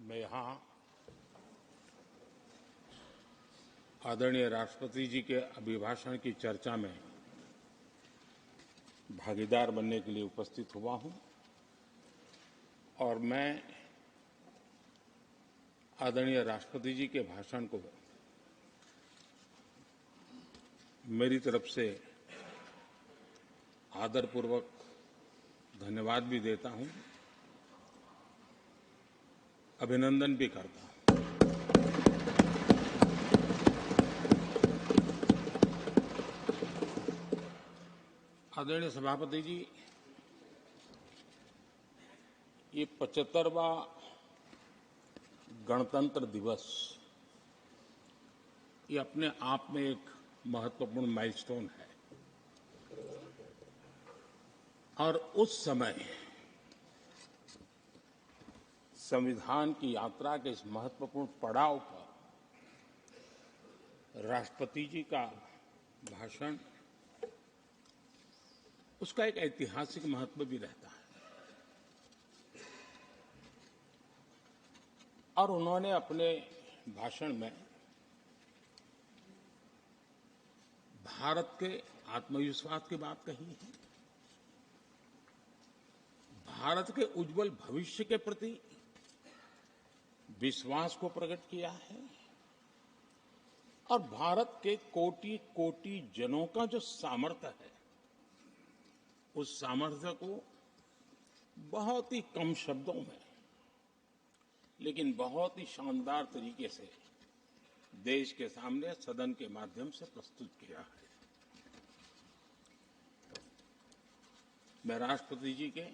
मैं यहाँ आदरणीय राष्ट्रपति जी के अभिभाषण की चर्चा में भागीदार बनने के लिए उपस्थित हुआ हूँ और मैं आदरणीय राष्ट्रपति जी के भाषण को मेरी तरफ से आदरपूर्वक धन्यवाद भी देता हूँ, अभिनंदन भी करता हूँ। आदरणीय सभापति जी, ये 75वां गणतंत्र दिवस ये अपने आप में एक महत्वपूर्ण माइलस्टोन है और उस समय संविधान की यात्रा के इस महत्वपूर्ण पड़ाव पर राष्ट्रपति जी का भाषण उसका एक ऐतिहासिक महत्व भी रहता है और उन्होंने अपने भाषण में भारत के आत्मविश्वास की बात कही है, भारत के उज्जवल भविष्य के प्रति विश्वास को प्रकट किया है और भारत के कोटि कोटि जनों का जो सामर्थ्य है उस सामर्थ्य को बहुत ही कम शब्दों में लेकिन बहुत ही शानदार तरीके से देश के सामने सदन के माध्यम से प्रस्तुत किया है। मैं राष्ट्रपति जी के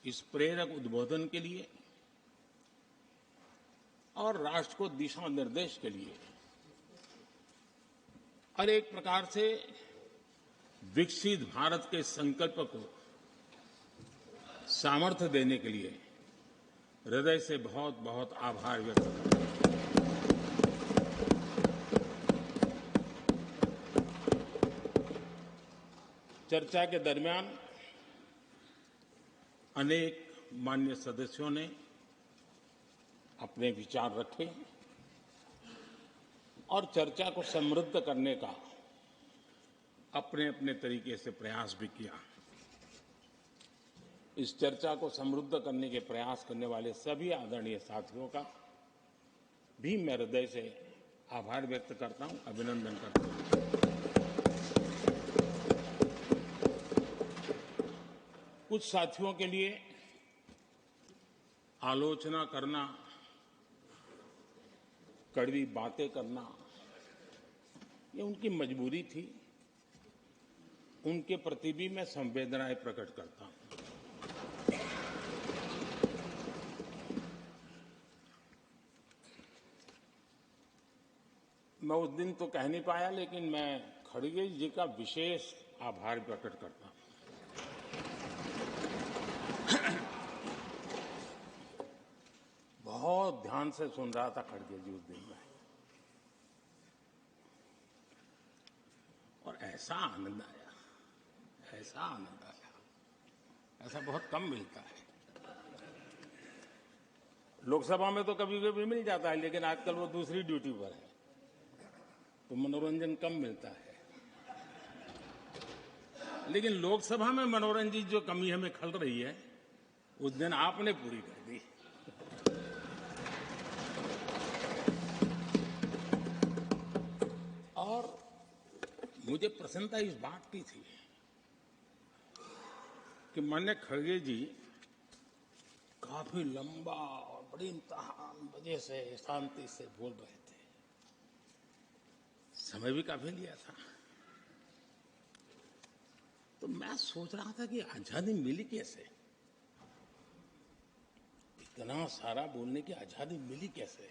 इस प्रेरक उद्बोधन के लिए और राष्ट्र को दिशा निर्देश के लिए और एक प्रकार से विकसित भारत के संकल्प को सामर्थ्य देने के लिए हृदय से बहुत बहुत आभार व्यक्त करता हूं। चर्चा के दरमियान अनेक माननीय सदस्यों ने अपने विचार रखे और चर्चा को समृद्ध करने का अपने अपने तरीके से प्रयास भी किया। इस चर्चा को समृद्ध करने के प्रयास करने वाले सभी आदरणीय साथियों का भी मैं हृदय से आभार व्यक्त करता हूं, अभिनंदन करता हूं। कुछ साथियों के लिए आलोचना करना, कड़वी बातें करना ये उनकी मजबूरी थी, उनके प्रति भी मैं संवेदनाएं प्रकट करता हूं। मैं उस दिन तो कह नहीं पाया लेकिन मैं खड़गे जी का विशेष आभार प्रकट करता हूं। बहुत ध्यान से सुन रहा था खड़गे जी उस दिन में और ऐसा आनंद आया, ऐसा बहुत कम मिलता है। लोकसभा में तो कभी कभी मिल जाता है लेकिन आजकल वो दूसरी ड्यूटी पर है तो मनोरंजन कम मिलता है। लेकिन लोकसभा में मनोरंजन की जो कमी हमें खल रही है उस दिन आपने पूरी कर दी। और मुझे प्रसन्नता इस बात की थी कि माननीय खड़गे जी काफी लंबा और बड़ी इम्तिहान वजह से शांति से बोल रहे थे, समय भी काफी लिया था। तो मैं सोच रहा था कि आजादी मिली कैसे, इतना सारा बोलने की आजादी मिली कैसे।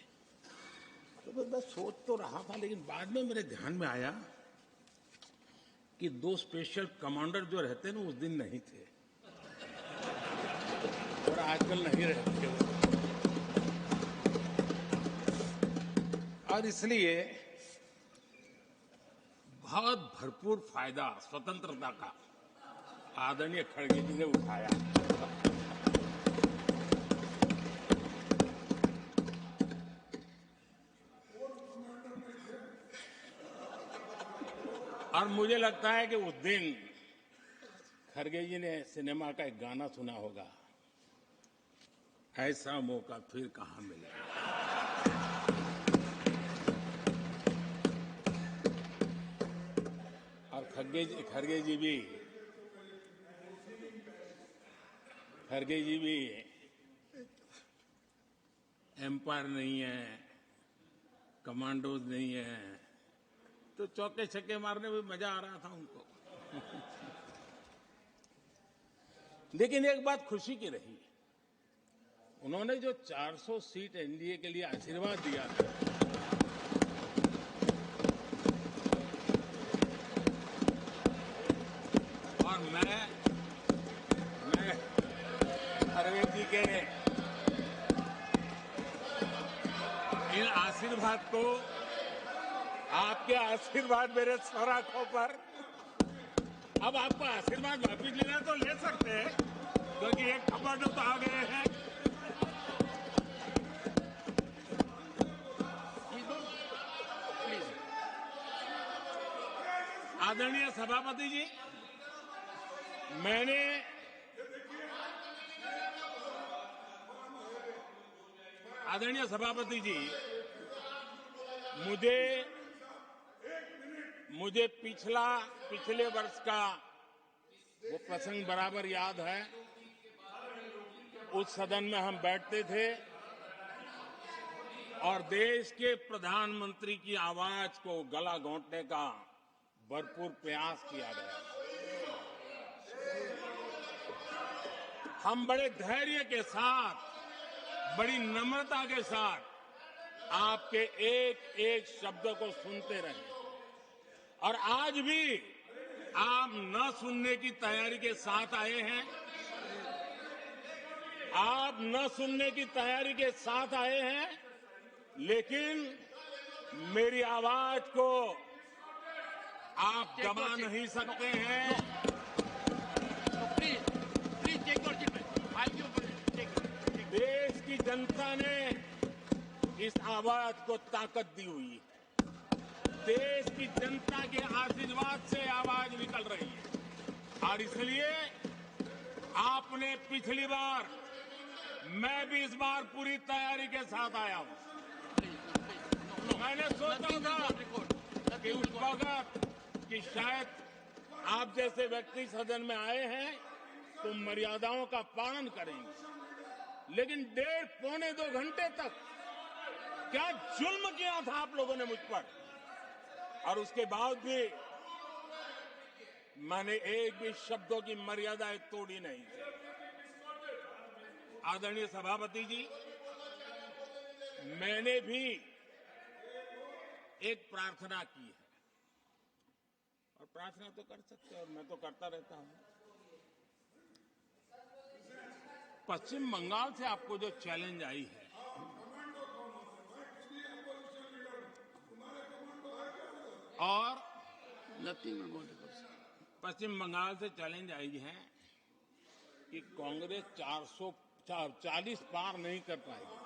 तो मैं सोच तो रहा था लेकिन बाद में मेरे ध्यान में आया कि दो स्पेशल कमांडर जो रहते हैं ना उस दिन नहीं थे और आजकल नहीं रहते और इसलिए बहुत भरपूर फायदा स्वतंत्रता का आदरणीय खड़गे जी ने उठाया। और मुझे लगता है कि उस दिन खरगे जी ने सिनेमा का एक गाना सुना होगा, ऐसा मौका फिर कहां मिलेगा। और खरगे जी भी एम्पायर नहीं है, कमांडोज नहीं है, तो चौके छक्के मारने में मजा आ रहा था उनको। लेकिन एक बात खुशी की रही, उन्होंने जो 400 सीट एनडीए के लिए आशीर्वाद दिया था, और मैं खरगे जी के इन आशीर्वाद को, आपके आशीर्वाद मेरे सर आंखों पर, अब आपको आशीर्वाद वापिस लेना तो ले सकते हैं, क्योंकि एक कमांडो तो आ गए हैं। आदरणीय सभापति जी, आदरणीय सभापति जी, मुझे पिछले वर्ष का वो प्रसंग बराबर याद है। उस सदन में हम बैठते थे और देश के प्रधानमंत्री की आवाज को गला घोंटने का भरपूर प्रयास किया गया। हम बड़े धैर्य के साथ, बड़ी नम्रता के साथ आपके एक एक शब्द को सुनते रहे, और आज भी आप न सुनने की तैयारी के साथ आए हैं। आप न सुनने की तैयारी के साथ आए हैं, लेकिन मेरी आवाज को आप दबा नहीं सकते हैं। देश की जनता ने इस आवाज को ताकत दी हुई है। देश की जनता के आशीर्वाद से आवाज निकल रही है, और इसलिए आपने पिछली बार, मैं भी इस बार पूरी तैयारी के साथ आया हूं। मैंने सोचा था कि उस वक्त कि शायद आप जैसे व्यक्ति सदन में आए हैं तो मर्यादाओं का पालन करेंगे, लेकिन पौने 2 घंटे तक क्या जुल्म किया था आप लोगों ने मुझ पर, और उसके बाद भी मैंने एक भी शब्दों की मर्यादाएं तोड़ी नहीं थी। आदरणीय सभापति जी, मैंने भी एक प्रार्थना की है, और प्रार्थना तो कर सकते हैं, और मैं तो करता रहता हूं। पश्चिम बंगाल से आपको जो चैलेंज आई है, और पश्चिम बंगाल से चैलेंज आई है कि कांग्रेस 440 पार नहीं कर पाएगी,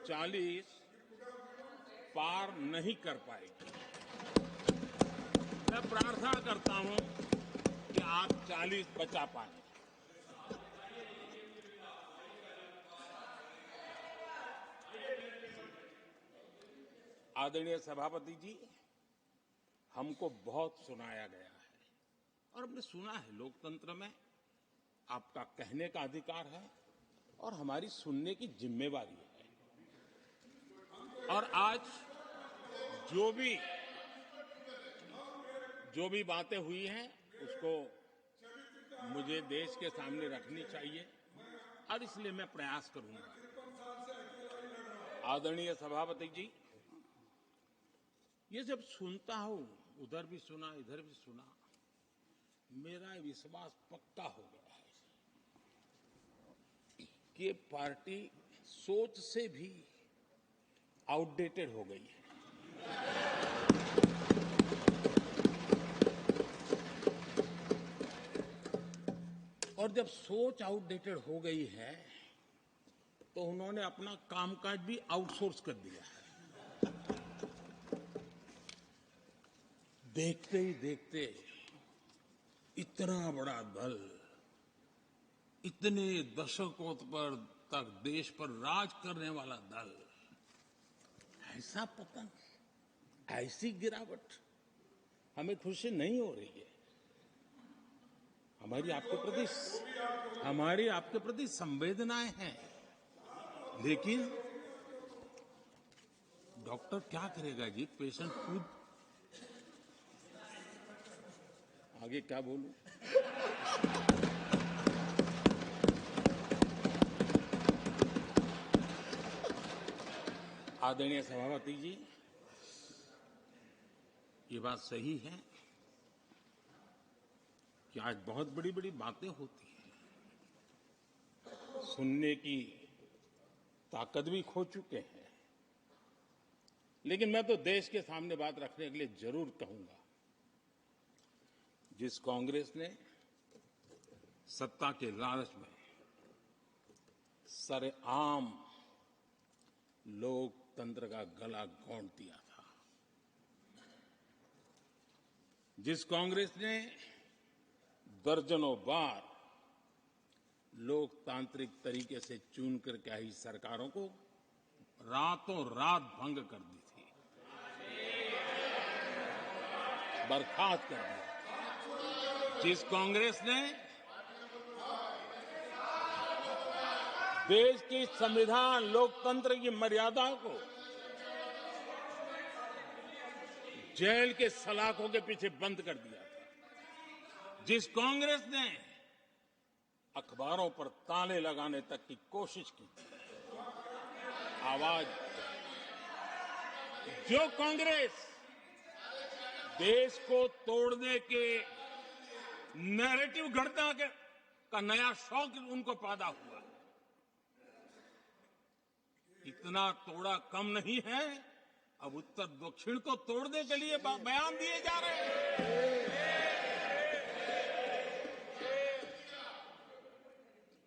40 पार नहीं कर पाएगी। मैं प्रार्थना करता हूं कि आप 40 बचा पाए। आदरणीय सभापति जी, हमको बहुत सुनाया गया है, और हमने सुना है। लोकतंत्र में आपका कहने का अधिकार है, और हमारी सुनने की जिम्मेवारी है। और आज जो भी बातें हुई हैं, उसको मुझे देश के सामने रखनी चाहिए, और इसलिए मैं प्रयास करूंगा। आदरणीय सभापति जी, ये जब सुनता हूं, उधर भी सुना, इधर भी सुना, मेरा विश्वास पक्का हो गया है कि ये पार्टी सोच से भी आउटडेटेड हो गई है। और जब सोच आउटडेटेड हो गई है, तो उन्होंने अपना कामकाज भी आउटसोर्स कर दिया है। देखते ही देखते इतना बड़ा दल इतने दशकों पर तक देश पर राज करने वाला दल, ऐसा पतन, ऐसी गिरावट हमें खुशी नहीं हो रही है। हमारी आपके प्रति संवेदनाएं हैं, लेकिन डॉक्टर क्या करेगा जी? पेशेंट खुद आगे क्या बोलूं? आदरणीय सभापति जी, ये बात सही है कि आज बहुत बड़ी बड़ी बातें होती हैं, सुनने की ताकत भी खो चुके हैं। लेकिन मैं तो देश के सामने बात रखने के लिए जरूर कहूंगा, जिस कांग्रेस ने सत्ता के लालच में सरेआम लोकतंत्र का गला घोंट दिया था, जिस कांग्रेस ने दर्जनों बार लोकतांत्रिक तरीके से चुन करके आई सरकारों को रातों रात भंग कर दी थी, बर्खास्त कर दिया, जिस कांग्रेस ने देश की संविधान लोकतंत्र की मर्यादा को जेल के सलाखों के पीछे बंद कर दिया था, जिस कांग्रेस ने अखबारों पर ताले लगाने तक की कोशिश की थी, आवाज, जो कांग्रेस देश को तोड़ने के नैरेटिव घड़ना का नया शौक उनको पैदा हुआ, इतना तोड़ा कम नहीं है, अब उत्तर दक्षिण को तोड़ने के लिए बयान दिए जा रहे हैं।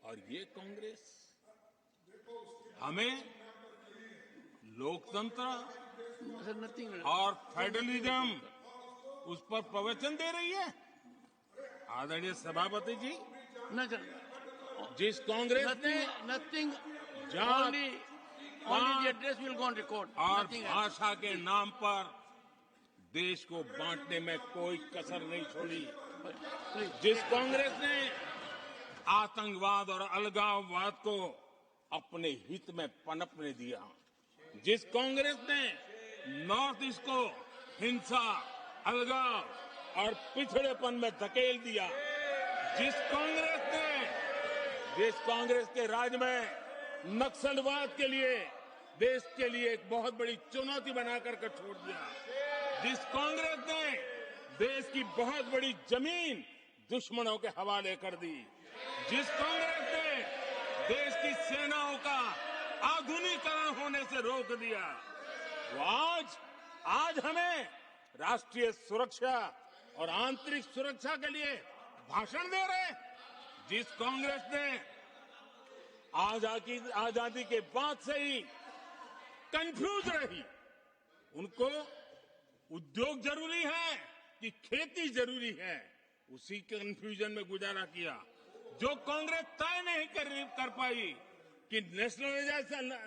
और ये कांग्रेस हमें लोकतंत्र और फेडरलिज्म उस पर प्रवचन दे रही है। आदरणीय सभापति जी, जिस कांग्रेस ने और भाषा के नाम पर देश को बांटने में कोई कसर नहीं छोड़ी, जिस कांग्रेस ने आतंकवाद और अलगाववाद को अपने हित में पनपने दिया, जिस कांग्रेस ने नॉर्थ ईस्ट को हिंसा, अलगाव और पिछड़ेपन में धकेल दिया, जिस कांग्रेस के राज में नक्सलवाद के लिए देश के लिए एक बहुत बड़ी चुनौती बनाकर के छोड़ दिया, जिस कांग्रेस ने देश की बहुत बड़ी जमीन दुश्मनों के हवाले कर दी, जिस कांग्रेस ने देश की सेनाओं का आधुनिकीकरण होने से रोक दिया, वो आज हमें राष्ट्रीय सुरक्षा और आंतरिक सुरक्षा के लिए भाषण दे रहे। जिस कांग्रेस ने आजादी के बाद से ही कंफ्यूज रही, उनको उद्योग जरूरी है कि खेती जरूरी है, उसी कंफ्यूजन में गुजारा किया। जो कांग्रेस तय नहीं कर पाई कि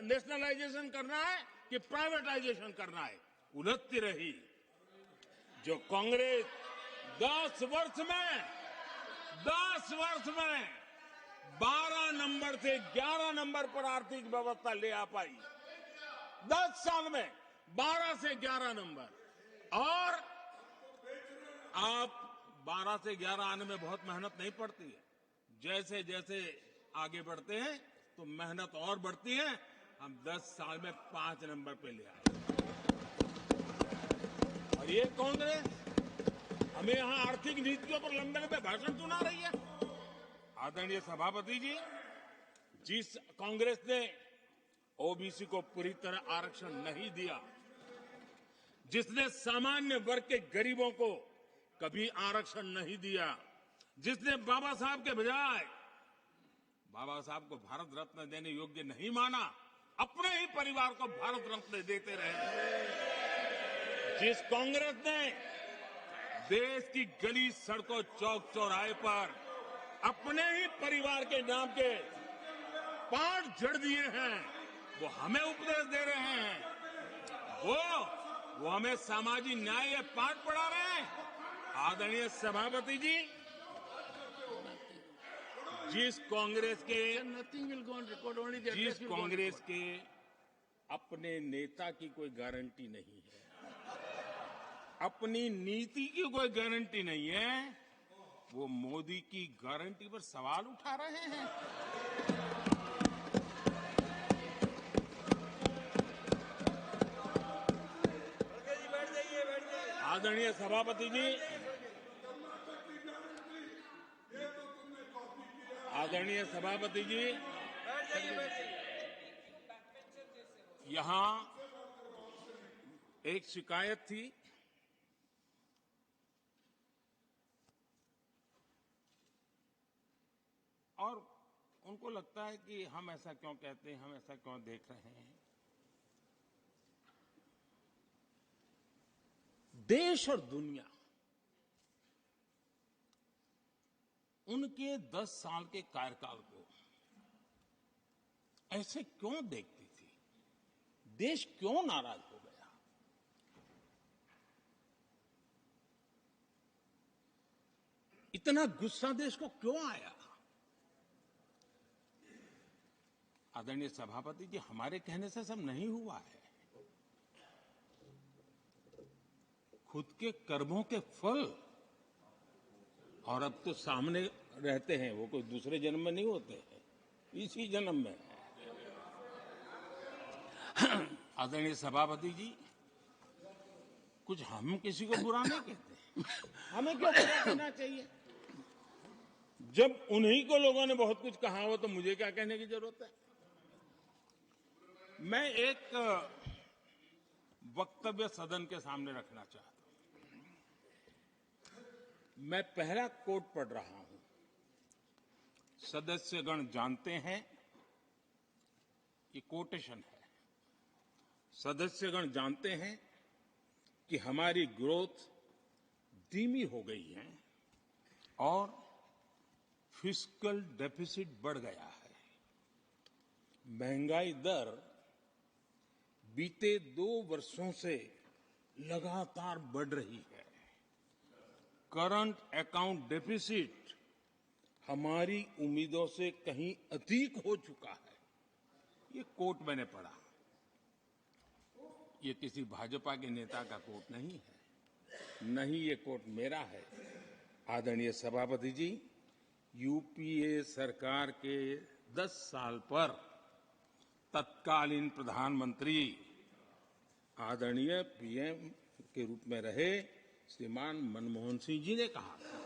नेशनलाइजेशन करना है कि प्राइवेटाइजेशन करना है, उलझती रही। जो कांग्रेस 10 वर्ष में 12 नंबर से 11 नंबर पर आर्थिक व्यवस्था ले आ पाई, 10 साल में 12 से 11 नंबर, और आप 12 से 11 आने में बहुत मेहनत नहीं पड़ती है, जैसे जैसे आगे बढ़ते हैं तो मेहनत और बढ़ती है। हम 10 साल में 5 नंबर पे ले आए, और ये कांग्रेस हमें यहां आर्थिक नीतियों पर लंबे लंबे भाषण सुना रही है। आदरणीय सभापति जी, जिस कांग्रेस ने ओबीसी को पूरी तरह आरक्षण नहीं दिया, जिसने सामान्य वर्ग के गरीबों को कभी आरक्षण नहीं दिया, जिसने बाबा साहब के बजाय बाबा साहब को भारत रत्न देने योग्य नहीं माना, अपने ही परिवार को भारत रत्न देते रहे, जिस कांग्रेस ने देश की गली सड़कों चौक चौराहे पर अपने ही परिवार के नाम के पाठ जड़ दिए हैं, वो हमें उपदेश दे रहे हैं। वो हमें सामाजिक न्याय के पाठ पढ़ा रहे हैं। आदरणीय सभापति जी, जिस कांग्रेस के अपने नेता की कोई गारंटी नहीं है, अपनी नीति की कोई गारंटी नहीं है, वो मोदी की गारंटी पर सवाल उठा रहे हैं। आदरणीय सभापति जी, आदरणीय सभापति जी, यहां एक शिकायत थी और उनको लगता है कि हम ऐसा क्यों कहते हैं, हम ऐसा क्यों देख रहे हैं। देश और दुनिया उनके 10 साल के कार्यकाल को ऐसे क्यों देखती थी? देश क्यों नाराज हो गया? इतना गुस्सा देश को क्यों आया? आदरणीय सभापति जी, हमारे कहने से सब नहीं हुआ है। खुद के कर्मों के फल और अब तो सामने रहते हैं, वो कोई दूसरे जन्म में नहीं होते हैं, इसी जन्म में है। आदरणीय सभापति जी, कुछ हम किसी को बुरा नहीं कहते, हमें क्यों बुरा कहना चाहिए? जब उन्हीं को लोगों ने बहुत कुछ कहा हो तो मुझे क्या कहने की जरूरत है? मैं एक वक्तव्य सदन के सामने रखना चाहता हूं। मैं पहला कोट पढ़ रहा हूं। सदस्यगण जानते हैं, ये कोटेशन है। सदस्यगण जानते हैं कि हमारी ग्रोथ धीमी हो गई है और फिस्कल डेफिसिट बढ़ गया है। महंगाई दर बीते 2 वर्षों से लगातार बढ़ रही है। करंट अकाउंट डेफिसिट हमारी उम्मीदों से कहीं अधिक हो चुका है। ये कोट मैंने पढ़ा। ये किसी भाजपा के नेता का कोट नहीं है, नहीं ये कोट मेरा है। आदरणीय सभापति जी, यूपीए सरकार के 10 साल पर तत्कालीन प्रधानमंत्री आदरणीय पीएम के रूप में रहे श्रीमान मनमोहन सिंह जी ने कहा था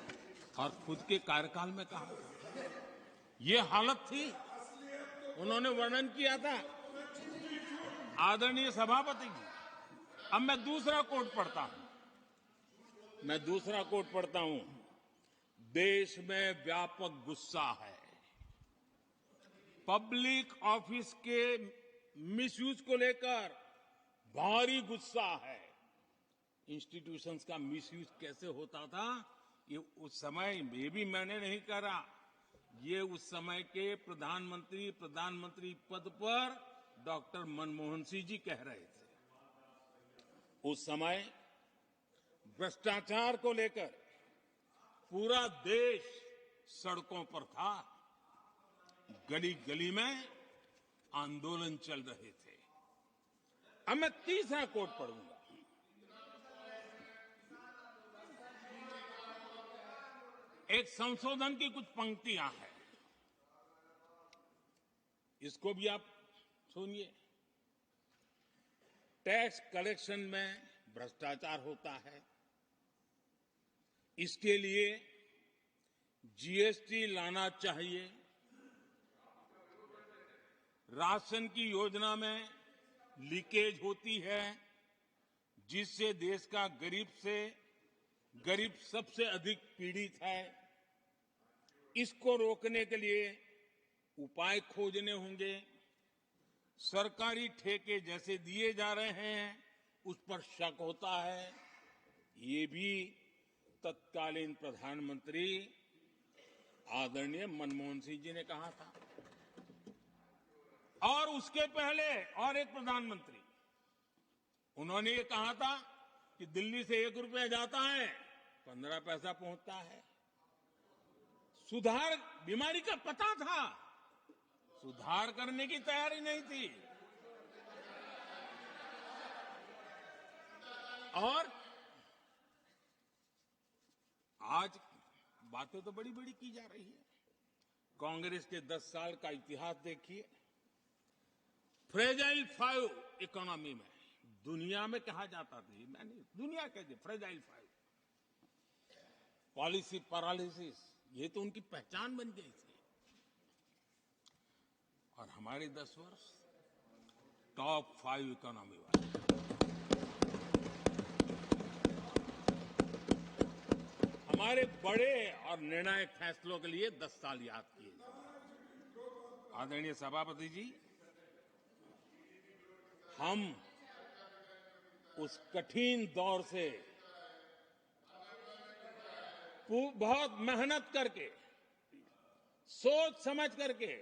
और खुद के कार्यकाल में कहा था। ये हालत थी, उन्होंने वर्णन किया था। आदरणीय सभापति जी, अब मैं दूसरा कोट पढ़ता हूं। देश में व्यापक गुस्सा है, पब्लिक ऑफिस के मिसयूज को लेकर भारी गुस्सा है। इंस्टीट्यूशंस का मिसयूज कैसे होता था, ये उस समय ये भी मैंने नहीं करा, ये उस समय के प्रधानमंत्री पद पर डॉक्टर मनमोहन सिंह जी कह रहे थे। उस समय भ्रष्टाचार को लेकर पूरा देश सड़कों पर था, गली गली में आंदोलन चल रहे थे। अब मैं तीसरा कोट पढ़ूंगा। एक संशोधन की कुछ पंक्तियां हैं, इसको भी आप सुनिए। टैक्स कलेक्शन में भ्रष्टाचार होता है, इसके लिए जीएसटी लाना चाहिए। राशन की योजना में लीकेज होती है, जिससे देश का गरीब सबसे अधिक पीड़ित है। इसको रोकने के लिए उपाय खोजने होंगे। सरकारी ठेके जैसे दिए जा रहे हैं, उस पर शक होता है। ये भी तत्कालीन प्रधानमंत्री आदरणीय मनमोहन सिंह जी ने कहा था। और उसके पहले और एक प्रधानमंत्री, उन्होंने ये कहा था कि दिल्ली से 1 रुपया जाता है 15 पैसा पहुंचता है। सुधार, बीमारी का पता था, सुधार करने की तैयारी नहीं थी। और आज बातें तो बड़ी बड़ी की जा रही है। कांग्रेस के 10 साल का इतिहास देखिए। फ्रेजाइल 5 इकोनॉमी में दुनिया में कहा जाता था, मैंने दुनिया कहती फ्रेजाइल 5, पॉलिसी पैरालिसिस, ये तो उनकी पहचान बन गई थी। और हमारे 10 वर्ष टॉप 5 इकोनॉमी वाले। हमारे बड़े और निर्णायक फैसलों के लिए 10 साल याद किए जाएंगे। आदरणीय सभापति जी, हम उस कठिन दौर से बहुत मेहनत करके, सोच समझ करके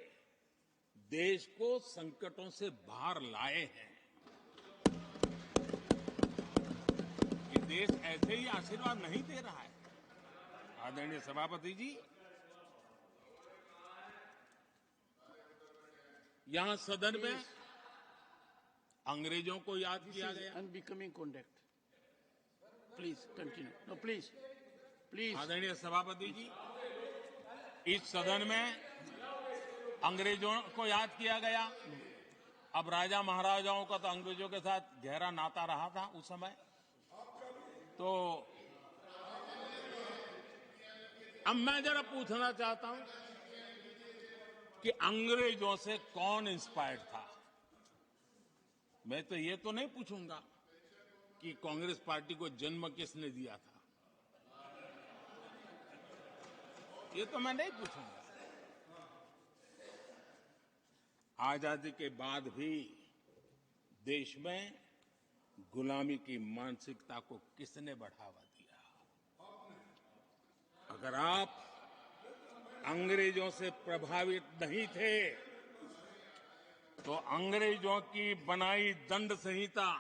देश को संकटों से बाहर लाए हैं। ये देश ऐसे ही आशीर्वाद नहीं दे रहा है। आदरणीय सभापति जी, यहां सदन में अंग्रेजों को याद किया गया। Unbecoming conduct, please continue. No please please. आदरणीय सभापति जी, इस सदन में अंग्रेजों को याद किया गया। अब राजा महाराजाओं का तो अंग्रेजों के साथ गहरा नाता रहा था उस समय। तो अब मैं जरा पूछना चाहता हूं कि अंग्रेजों से कौन इंस्पायर्ड था। मैं तो ये तो नहीं पूछूंगा कि कांग्रेस पार्टी को जन्म किसने दिया था, ये तो मैं नहीं पूछूंगा। आजादी के बाद भी देश में गुलामी की मानसिकता को किसने बढ़ावा दिया। अगर आप अंग्रेजों से प्रभावित नहीं थे तो अंग्रेजों की बनाई दंड संहिता,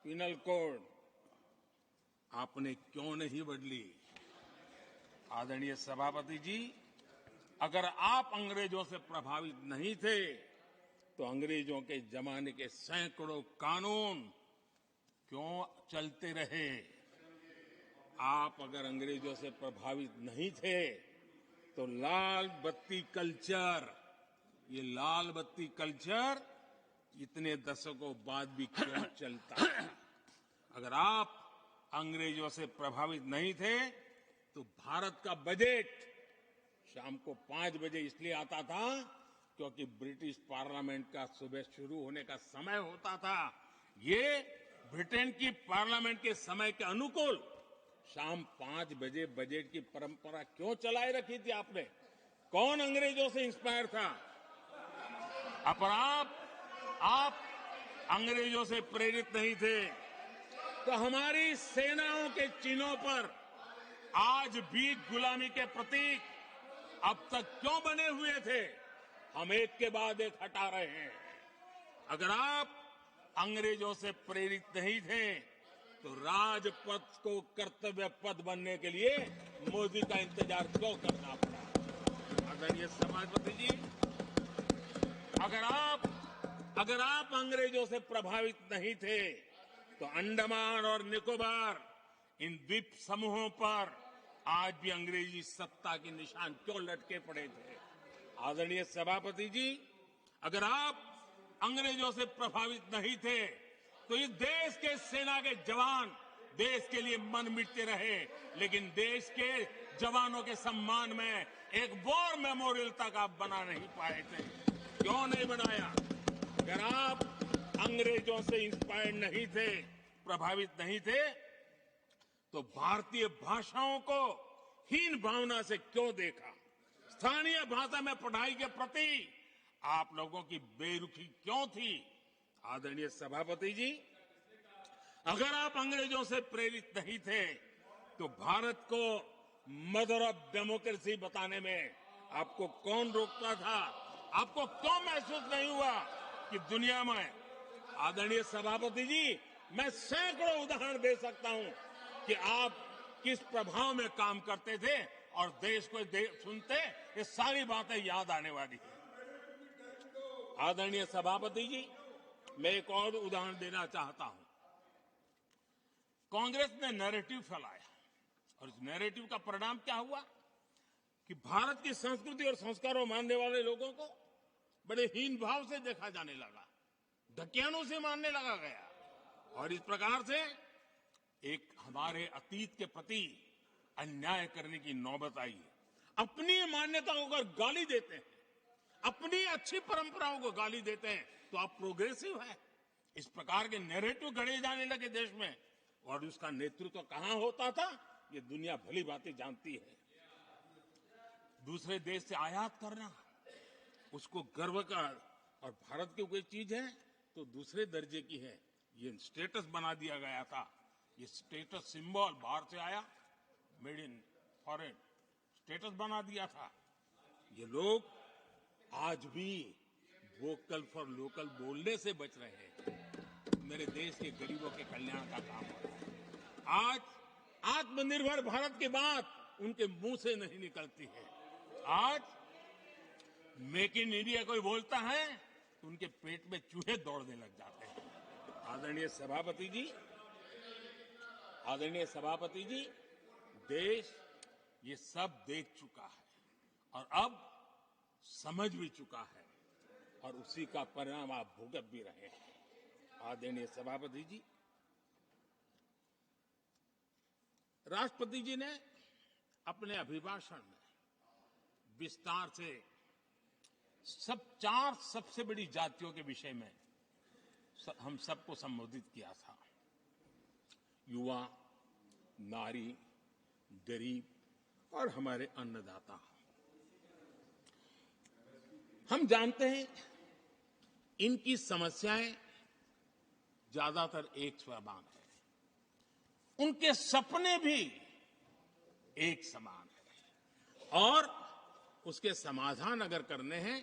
पिनल कोड, आपने क्यों नहीं बदली। आदरणीय सभापति जी, अगर आप अंग्रेजों से प्रभावित नहीं थे तो अंग्रेजों के जमाने के सैकड़ों कानून क्यों चलते रहे। आप अगर अंग्रेजों से प्रभावित नहीं थे तो लाल बत्ती कल्चर, ये लाल बत्ती कल्चर इतने दशकों बाद भी क्यों चलता है। अगर आप अंग्रेजों से प्रभावित नहीं थे तो भारत का बजट शाम को 5 बजे इसलिए आता था क्योंकि ब्रिटिश पार्लियामेंट का सुबह शुरू होने का समय होता था। ये ब्रिटेन की पार्लियामेंट के समय के अनुकूल शाम 5 बजे बजट की परंपरा क्यों चलाए रखी थी आपने। कौन अंग्रेजों से इंस्पायर था। अब आप अंग्रेजों से प्रेरित नहीं थे तो हमारी सेनाओं के चिन्हों पर आज भी गुलामी के प्रतीक अब तक क्यों बने हुए थे। हम एक के बाद एक हटा रहे हैं। अगर आप अंग्रेजों से प्रेरित नहीं थे तो राजपथ को कर्तव्य पथ बनने के लिए मोदी का इंतजार क्यों करना पड़ा। आदरणीय सभापति जी, अगर आप अंग्रेजों से प्रभावित नहीं थे तो अंडमान और निकोबार, इन द्वीप समूहों पर आज भी अंग्रेजी सत्ता के निशान क्यों लटके पड़े थे। आदरणीय सभापति जी, अगर आप अंग्रेजों से प्रभावित नहीं थे तो इस देश के सेना के जवान देश के लिए मन मिटते रहे, लेकिन देश के जवानों के सम्मान में एक वॉर मेमोरियल तक आप बना नहीं पाए थे। क्यों नहीं बनाया। अगर आप अंग्रेजों से इंस्पायर्ड नहीं थे, प्रभावित नहीं थे, तो भारतीय भाषाओं को हीन भावना से क्यों देखा। स्थानीय भाषा में पढ़ाई के प्रति आप लोगों की बेरुखी क्यों थी। आदरणीय सभापति जी, अगर आप अंग्रेजों से प्रेरित नहीं थे तो भारत को मदर ऑफ डेमोक्रेसी बताने में आपको कौन रोकता था? आपको क्यों महसूस नहीं हुआ कि दुनिया में, आदरणीय सभापति जी, मैं सैकड़ों उदाहरण दे सकता हूं कि आप किस प्रभाव में काम करते थे और देश को सुनते, ये सारी बातें याद आने वाली है। आदरणीय सभापति जी, मैं एक और उदाहरण देना चाहता हूं। कांग्रेस ने नैरेटिव फैलाया और इस नैरेटिव का परिणाम क्या हुआ कि भारत की संस्कृति और संस्कारों मानने वाले लोगों को बड़े हीन भाव से देखा जाने लगा, ढकियानों से मानने लगा गया और इस प्रकार से एक हमारे अतीत के प्रति अन्याय करने की नौबत आई। अपनी मान्यताओं को गाली देते हैं, अपनी अच्छी परंपराओं को गाली देते हैं, तो आप प्रोग्रेसिव है। इस प्रकार के नैरेटिव गढ़े जाने लगे देश में और उसका नेतृत्व कहां होता था, ये दुनिया भली बातें जानती है। दूसरे देश से आयात करना, उसको गर्व का, और भारत की कोई चीज है तो दूसरे दर्जे की है, ये स्टेटस बना दिया गया था। ये स्टेटस सिंबल बाहर से आया, मेड इन फॉरेन, स्टेटस बना दिया था। ये लोग आज भी वोकल फॉर लोकल बोलने से बच रहे हैं। मेरे देश के गरीबों के कल्याण का काम हो रहा है। आज आत्मनिर्भर भारत की बात उनके मुंह से नहीं निकलती है। आज मेक इन इंडिया कोई बोलता है तो उनके पेट में चूहे दौड़ने लग जाते हैं। आदरणीय सभापति जी, देश ये सब देख चुका है और अब समझ भी चुका है और उसी का परिणाम आप भुगत भी रहे हैं। आदरणीय सभापति जी, राष्ट्रपति जी ने अपने अभिभाषण में विस्तार से चार सबसे बड़ी जातियों के विषय में हम सबको संबोधित किया था। युवा, नारी, गरीब और हमारे अन्नदाता। हम जानते हैं इनकी समस्याएं ज्यादातर एक समान है, उनके सपने भी एक समान है और उसके समाधान अगर करने हैं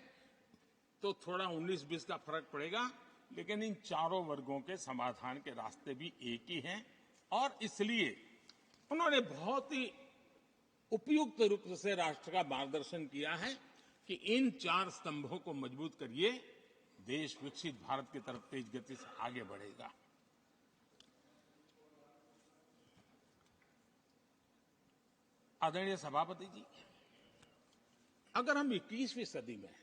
तो थोड़ा 19-20 का फर्क पड़ेगा, लेकिन इन चारों वर्गों के समाधान के रास्ते भी एक ही हैं और इसलिए उन्होंने बहुत ही उपयुक्त रूप से राष्ट्र का मार्गदर्शन किया है कि इन चार स्तंभों को मजबूत करिए, देश विकसित भारत की तरफ तेज गति से आगे बढ़ेगा। आदरणीय सभापति जी, अगर हम 21वीं सदी में हैं,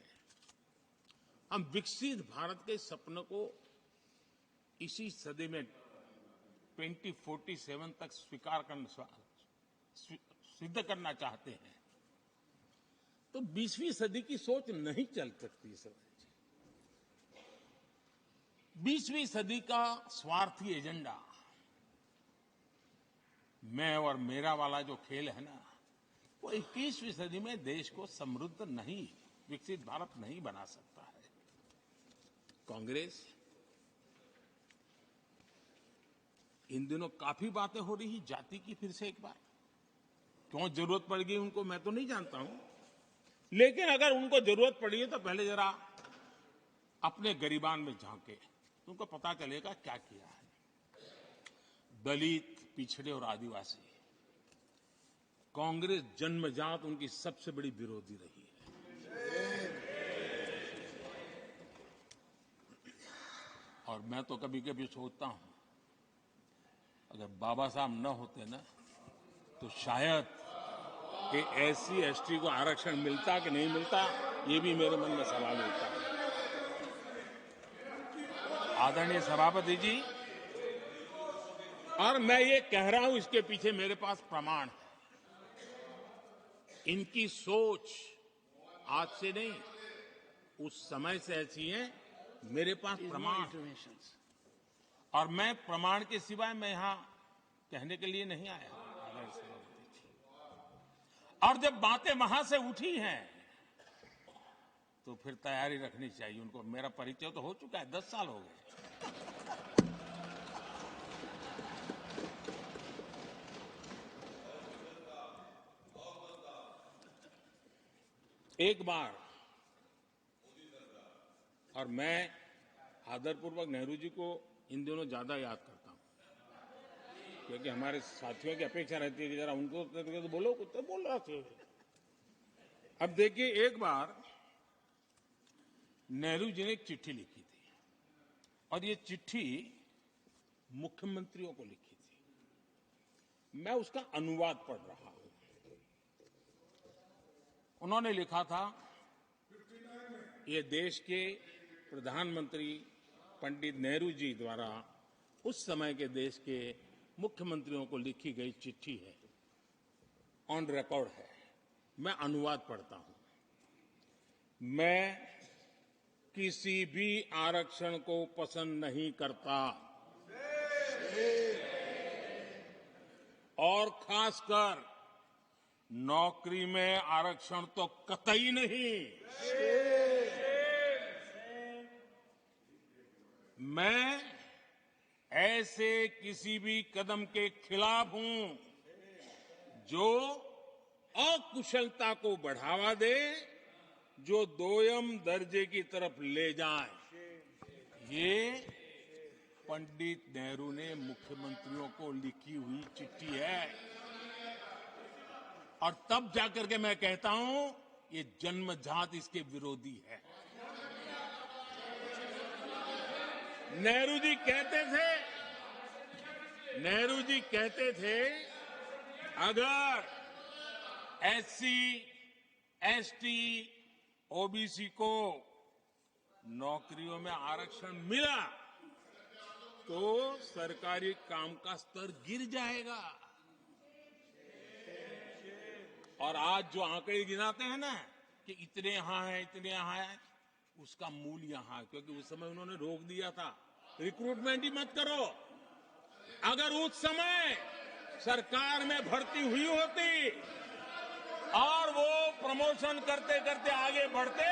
हम विकसित भारत के सपने को इसी सदी में 2047 तक सिद्ध करना चाहते हैं, तो 20वीं सदी की सोच नहीं चल सकती। 20वीं सदी का स्वार्थी एजेंडा, मैं और मेरा वाला जो खेल है ना, वो 21वीं सदी में देश को समृद्ध नहीं, विकसित भारत नहीं बना सकता है। कांग्रेस इन दिनों काफी बातें हो रही जाति की, फिर से एक बार क्यों जरूरत पड़ गई उनको मैं तो नहीं जानता हूं, लेकिन अगर उनको जरूरत पड़ी है तो पहले जरा अपने गरिबान में झांके तो उनको पता चलेगा क्या किया है। दलित, पिछड़े और आदिवासी, कांग्रेस जन्मजात उनकी सबसे बड़ी विरोधी रही है। और मैं तो कभी कभी सोचता हूं अगर बाबा साहब न होते ना तो शायद कि एससी एसटी को आरक्षण मिलता कि नहीं मिलता, ये भी मेरे मन में सवाल उठता है। आदरणीय सभापति जी, और मैं ये कह रहा हूं, इसके पीछे मेरे पास प्रमाण है। इनकी सोच आज से नहीं, उस समय से ऐसी है, मेरे पास प्रमाण। और मैं प्रमाण के सिवाय मैं यहां कहने के लिए नहीं आया। और जब बातें वहां से उठी हैं तो फिर तैयारी रखनी चाहिए उनको। मेरा परिचय तो हो चुका है, 10 साल हो गए। एक बार, और मैं आदरपूर्वक नेहरू जी को इन दिनों ज्यादा याद करता हूं, क्योंकि हमारे साथियों की अपेक्षा रहती है कि जरा उनको तो बोलो, कुछ तो बोल रहा थे। अब देखिए, एक बार नेहरू जी ने एक चिट्ठी लिखी थी, और ये चिट्ठी मुख्यमंत्रियों को लिखी थी। मैं उसका अनुवाद पढ़ रहा हूं। उन्होंने लिखा था, ये देश के प्रधानमंत्री पंडित नेहरू जी द्वारा उस समय के देश के मुख्यमंत्रियों को लिखी गई चिट्ठी है, ऑन रिकॉर्ड है। मैं अनुवाद पढ़ता हूं। मैं किसी भी आरक्षण को पसंद नहीं करता, और खासकर नौकरी में आरक्षण तो कतई नहीं। मैं ऐसे किसी भी कदम के खिलाफ हूं जो अकुशलता को बढ़ावा दे, जो दोयम दर्जे की तरफ ले जाए। ये पंडित नेहरू ने मुख्यमंत्रियों को लिखी हुई चिट्ठी है, और तब जाकर के मैं कहता हूं, ये जन्मजात इसके विरोधी है। नेहरू जी कहते थे, अगर एससी, एसटी, ओबीसी को नौकरियों में आरक्षण मिला तो सरकारी काम का स्तर गिर जाएगा। और आज जो आंकड़े गिनाते हैं ना कि इतने यहां है, इतने यहां है, उसका मूल यहां है, क्योंकि उस समय उन्होंने रोक दिया था, रिक्रूटमेंट ही मत करो। अगर उस समय सरकार में भर्ती हुई होती और वो प्रमोशन करते करते आगे बढ़ते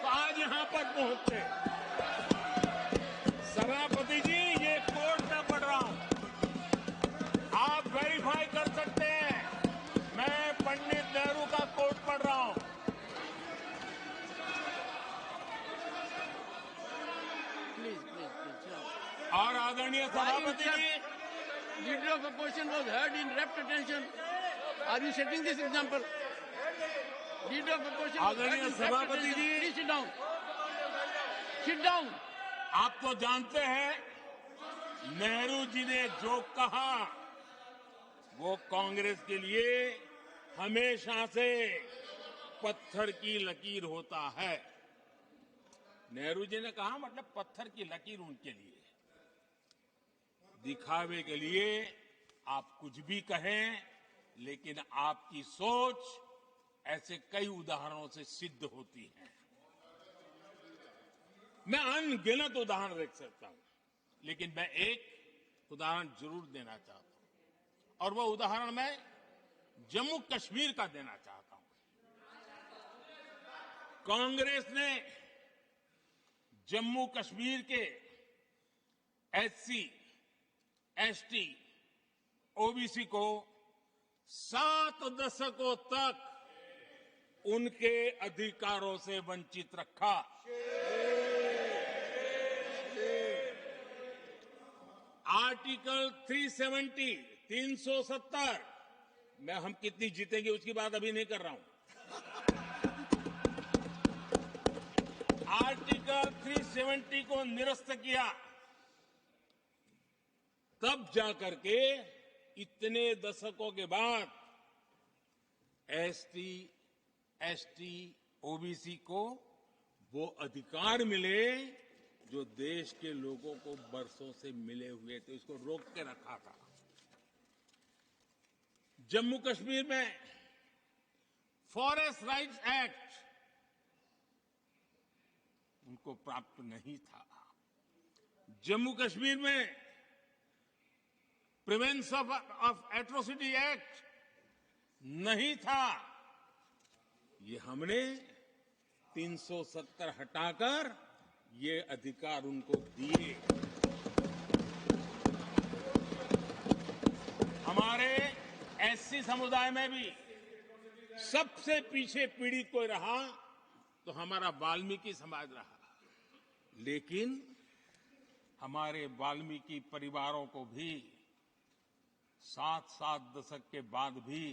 तो आज यहां पर पहुंचते। सभापति जी, ये कोर्ट में पढ़ रहा हूं, आप वेरीफाई कर सकते हैं। मैं पंडित नेहरू का कोर्ट पढ़ रहा हूं। Please. और आदरणीय सभापति जी, Leader of opposition was heard in rapt attention. Are you setting this example? Leader of opposition was heard in rapt सभापति attention. Ji, Please sit down. Sit down. आप तो जानते हैं, नेहरू जी ने जो कहा वो कांग्रेस के लिए हमेशा से पत्थर की लकीर होता है। नेहरू जी ने कहा मतलब पत्थर की लकीर उनके लिए। दिखावे के लिए आप कुछ भी कहें, लेकिन आपकी सोच ऐसे कई उदाहरणों से सिद्ध होती है। मैं अनगिनत उदाहरण देख सकता हूं, लेकिन मैं एक उदाहरण जरूर देना चाहता हूं, और वह उदाहरण मैं जम्मू कश्मीर का देना चाहता हूं। कांग्रेस ने जम्मू कश्मीर के एससी, एसटी, ओबीसी को 7 दशकों तक उनके अधिकारों से वंचित रखा। आर्टिकल 370, 370 में हम कितनी जीतेंगे उसकी बात अभी नहीं कर रहा हूं। आर्टिकल 370 को निरस्त किया, तब जाकर के इतने दशकों के बाद एसटी, एसटी, ओबीसी को वो अधिकार मिले जो देश के लोगों को बरसों से मिले हुए थे। उसको रोक के रखा था। जम्मू कश्मीर में फॉरेस्ट राइट्स एक्ट उनको प्राप्त नहीं था। जम्मू कश्मीर में प्रिवेंशन ऑफ एट्रोसिटी एक्ट नहीं था। ये हमने 370 हटाकर ये अधिकार उनको दिए। हमारे एससी समुदाय में भी सबसे पीछे पीड़ित कोई रहा तो हमारा वाल्मीकि समाज रहा। लेकिन हमारे वाल्मीकि परिवारों को भी 7-7 दशक के बाद भी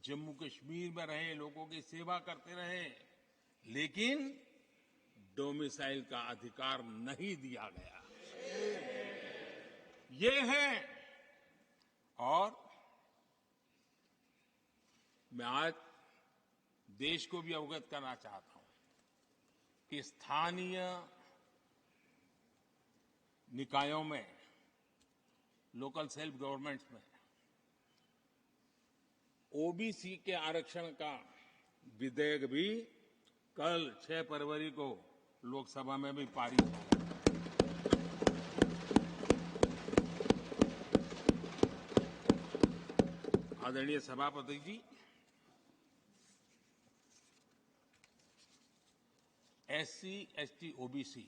जम्मू कश्मीर में रहे, लोगों की सेवा करते रहे, लेकिन डोमिसाइल का अधिकार नहीं दिया गया। ये है। और मैं आज देश को भी अवगत करना चाहता हूं कि स्थानीय निकायों में, लोकल सेल्फ गवर्नमेंट्स में ओबीसी के आरक्षण का विधेयक भी कल 6 फरवरी को लोकसभा में भी पारित हुआ। आदरणीय सभापति जी, एससी, एसटी, ओबीसी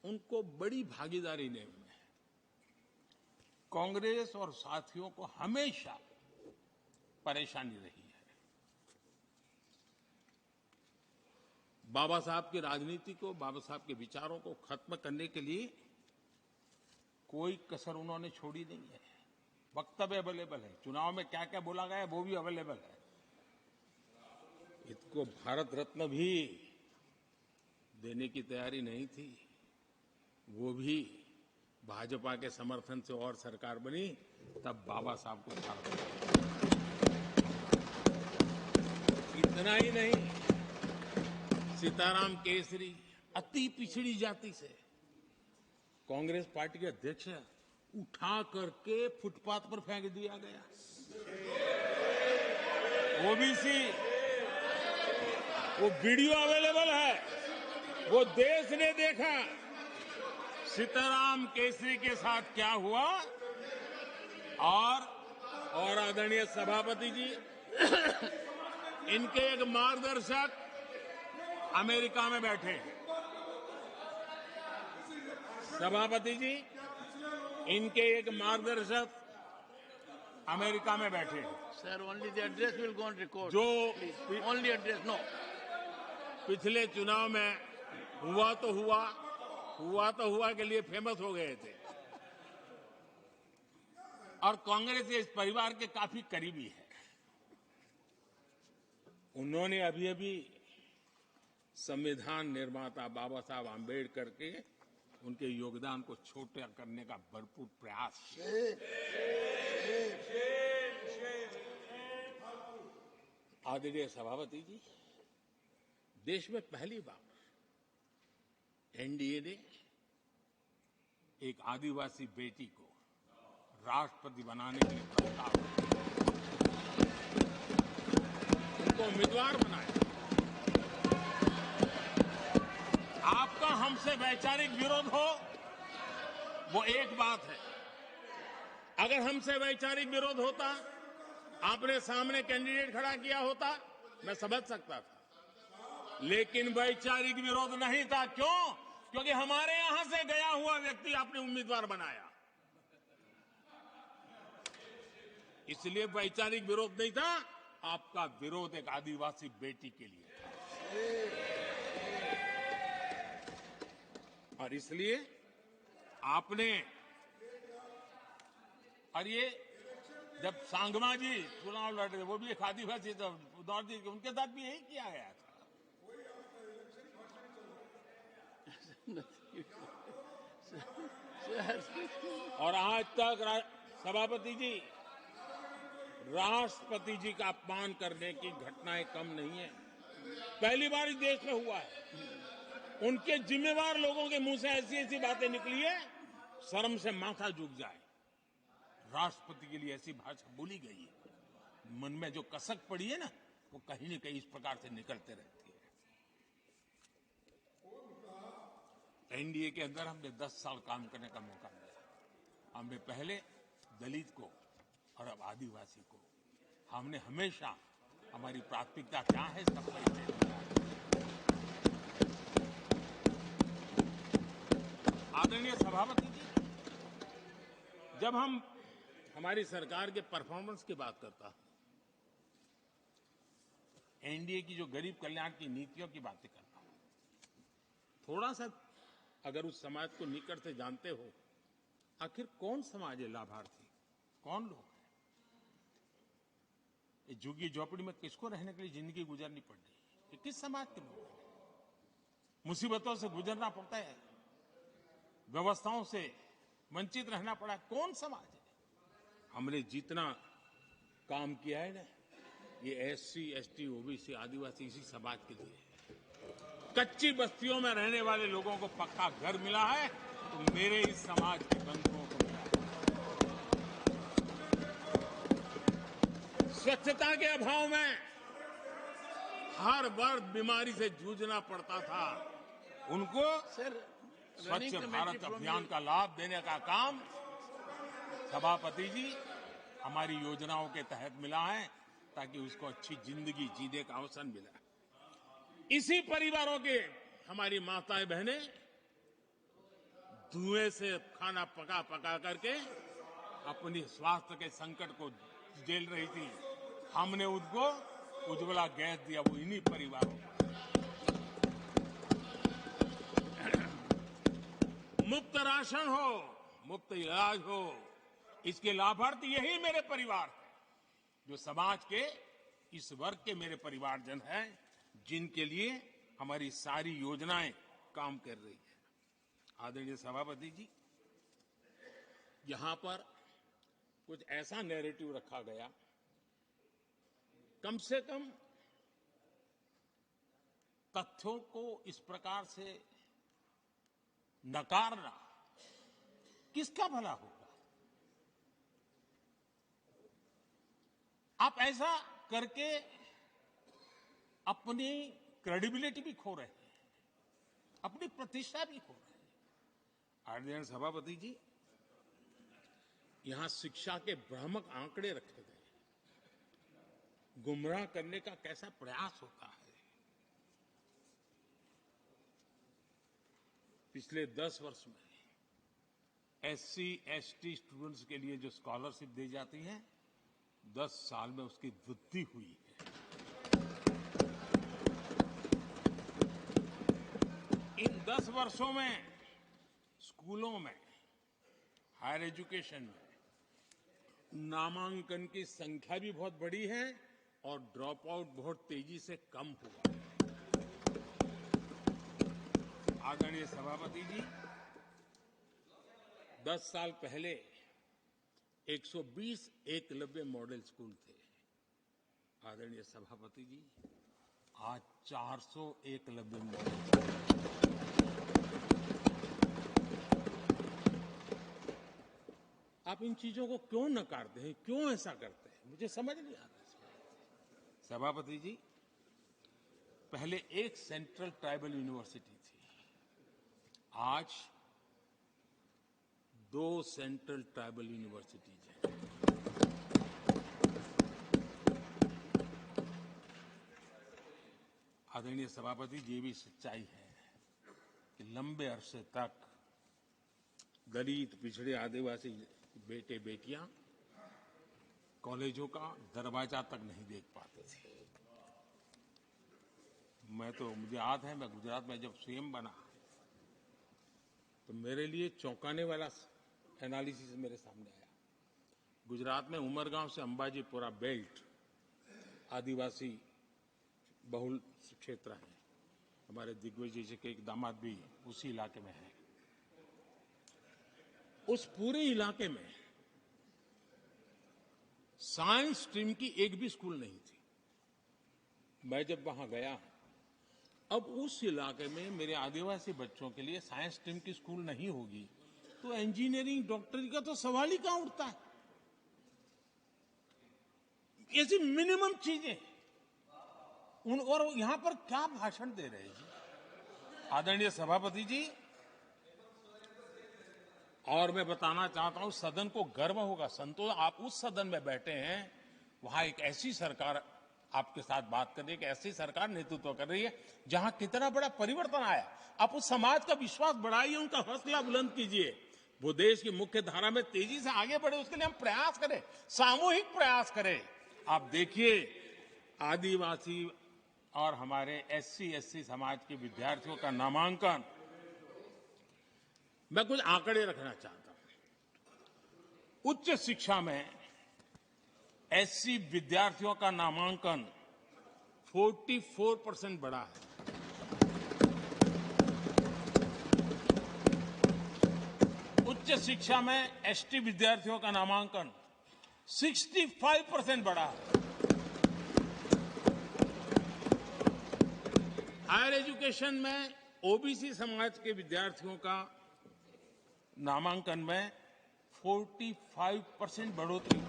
उनको बड़ी भागीदारी लेने में कांग्रेस और साथियों को हमेशा परेशानी रही है। बाबा साहब की राजनीति को, बाबा साहब के विचारों को खत्म करने के लिए कोई कसर उन्होंने छोड़ी नहीं है। वक्तव्य अवेलेबल है, चुनाव में क्या क्या बोला गया है वो भी अवेलेबल है। इसको भारत रत्न भी देने की तैयारी नहीं थी, वो भी भाजपा के समर्थन से और सरकार बनी, तब बाबा साहब को भारत रत्न। इतना ही नहीं, सीताराम केसरी अति पिछड़ी जाति से कांग्रेस पार्टी के अध्यक्ष उठा करके फुटपाथ पर फेंक दिया गया। ओबीसी, वो वीडियो अवेलेबल है, वो देश ने देखा सीताराम केसरी के साथ क्या हुआ। और आदरणीय सभापति जी, इनके एक मार्गदर्शक अमेरिका में बैठे हैं। सभापति जी, इनके एक मार्गदर्शक अमेरिका में बैठे हैं। Sir, only the address will go on record. जो Only address, no. पिछले चुनाव में हुआ तो हुआ के लिए फेमस हो गए थे और कांग्रेस इस परिवार के काफी करीबी है। उन्होंने अभी संविधान निर्माता बाबा साहब आंबेडकर के उनके योगदान को छोटा करने का भरपूर प्रयास किया। आदरणीय सभापति जी, देश में पहली बार एनडीए ने एक आदिवासी बेटी को राष्ट्रपति बनाने के लिए प्रस्ताव उनको उम्मीदवार बनाया। आपका हमसे वैचारिक विरोध हो वो एक बात है, अगर हमसे वैचारिक विरोध होता, आपने सामने कैंडिडेट खड़ा किया होता, मैं समझ सकता था, लेकिन वैचारिक विरोध नहीं था। क्यों? क्योंकि हमारे यहां से गया हुआ व्यक्ति आपने उम्मीदवार बनाया, इसलिए वैचारिक विरोध नहीं था। आपका विरोध एक आदिवासी बेटी के लिए था और इसलिए आपने, और ये जब सांगमा जी चुनाव लड़ रहे थे, वो भी एक आदिवासी थे, उनके साथ भी यही किया गया था। और आज तक सभापति जी, राष्ट्रपति जी का अपमान करने की घटनाएं कम नहीं है। पहली बार इस देश में हुआ है। उनके जिम्मेवार लोगों के मुंह से ऐसी ऐसी बातें निकली है, शर्म से माथा झुक जाए। राष्ट्रपति के लिए ऐसी भाषा बोली गई है, मन में जो कसक पड़ी है ना, वो कहीं न कहीं इस प्रकार से निकलते रहती है। एनडीए के अंदर हमने 10 साल काम करने का मौका मिला। हमने पहले दलित को और अब आदिवासी को, हमने हमेशा, हमारी प्राथमिकता क्या है, सब परिचय दिया। आदरणीय सभापति जी, जब हम हमारी सरकार के परफॉर्मेंस की बात करता हूं, एनडीए की जो गरीब कल्याण की नीतियों की बातें करता हूं, थोड़ा सा अगर उस समाज को निकट से जानते हो, आखिर कौन समाज है लाभार्थी, कौन लोग हैं? ये झुग्गी झोपड़ी में किसको रहने के लिए जिंदगी गुजरनी पड़ रही है? ये किस समाज के लोग हैं? मुसीबतों से गुजरना पड़ता है, व्यवस्थाओं से वंचित रहना पड़ा है, कौन समाज है? हमने जितना काम किया है ना, ये एससी, एसटी, ओबीसी, आदिवासी इसी समाज के लिए है। कच्ची बस्तियों में रहने वाले लोगों को पक्का घर मिला है, तो मेरे इस समाज के बंधुओं को मिला है। स्वच्छता के अभाव में हर वर्ष बीमारी से जूझना पड़ता था, उनको स्वच्छ भारत अभियान का लाभ देने का काम सभापति जी हमारी योजनाओं के तहत मिला है, ताकि उसको अच्छी जिंदगी जीने का अवसर मिला। इसी परिवारों के हमारी माताएं बहनें धुएं से खाना पका पका करके अपनी स्वास्थ्य के संकट को झेल रही थी, हमने उनको उज्ज्वला गैस दिया, वो इन्हीं परिवारों को। मुफ्त राशन हो, मुफ्त इलाज हो, इसके लाभार्थी यही मेरे परिवार हैं, जो समाज के इस वर्ग के मेरे परिवारजन हैं, जिनके लिए हमारी सारी योजनाएं काम कर रही है। आदरणीय सभापति जी, यहां पर कुछ ऐसा नैरेटिव रखा गया, कम से कम तथ्यों को इस प्रकार से नकारना किसका भला होगा? आप ऐसा करके अपनी क्रेडिबिलिटी भी खो रहे हैं, अपनी प्रतिष्ठा भी खो रहे हैं। आदरणीय सभापति जी, यहां शिक्षा के भ्रामक आंकड़े रखे गए, गुमराह करने का कैसा प्रयास होता है। पिछले 10 वर्ष में एससी, एसटी स्टूडेंट्स के लिए जो स्कॉलरशिप दी जाती है, 10 साल में उसकी वृद्धि हुई है। इन 10 वर्षों में स्कूलों में, हायर एजुकेशन में नामांकन की संख्या भी बहुत बढ़ी है और ड्रॉप आउट बहुत तेजी से कम हुआ है। आदरणीय सभापति जी, 10 साल पहले 120 एकलव्य मॉडल स्कूल थे। आदरणीय सभापति जी, आज 400 एकलव्य मॉडल। आप इन चीजों को क्यों नकारते हैं, क्यों ऐसा करते हैं, मुझे समझ नहीं आता। सभापति जी, पहले एक सेंट्रल ट्राइबल यूनिवर्सिटी थी, आज 2 सेंट्रल ट्राइबल यूनिवर्सिटीज हैं। आदरणीय सभापति जी, ये भी सच्चाई है कि लंबे अरसे तक दलित, पिछड़े, आदिवासी बेटे बेटियां कॉलेजों का दरवाजा तक नहीं देख पाते थे। मुझे याद है, मैं गुजरात में जब सीएम बना तो मेरे लिए चौंकाने वाला एनालिसिस मेरे सामने आया। गुजरात में उमरगांव से अंबाजीपुरा बेल्ट आदिवासी बहुल क्षेत्र है, हमारे दिग्विजय जी के एक दामाद भी उसी इलाके में है। उस पूरे इलाके में साइंस स्ट्रीम की एक भी स्कूल नहीं थी। मैं जब वहां गया, अब उस इलाके में मेरे आदिवासी बच्चों के लिए साइंस स्ट्रीम की स्कूल नहीं होगी तो इंजीनियरिंग, डॉक्टरी का तो सवाल ही कहां उठता है। ऐसी मिनिमम चीजें और यहां पर क्या भाषण दे रहे हैं जी। आदरणीय सभापति जी, और मैं बताना चाहता हूं, सदन को गर्व होगा, संतोष, आप उस सदन में बैठे हैं, वहां एक ऐसी सरकार आपके साथ बात कर रही है कि ऐसी सरकार नेतृत्व कर रही है जहां कितना बड़ा परिवर्तन आया। आप उस समाज का विश्वास बढ़ाइए, उनका हौसला बुलंद कीजिए, वो देश की मुख्य धारा में तेजी से आगे बढ़े, उसके लिए हम प्रयास करें, सामूहिक प्रयास करें। आप देखिए, आदिवासी और हमारे SC/ST समाज के विद्यार्थियों का नामांकन, मैं कुछ आंकड़े रखना चाहता हूं। उच्च शिक्षा में SC विद्यार्थियों का नामांकन 44% बढ़ा है। उच्च शिक्षा में ST विद्यार्थियों का नामांकन 65% बढ़ा है। हायर एजुकेशन में OBC समाज के विद्यार्थियों का नामांकन में 45% बढ़ोतरी हुई।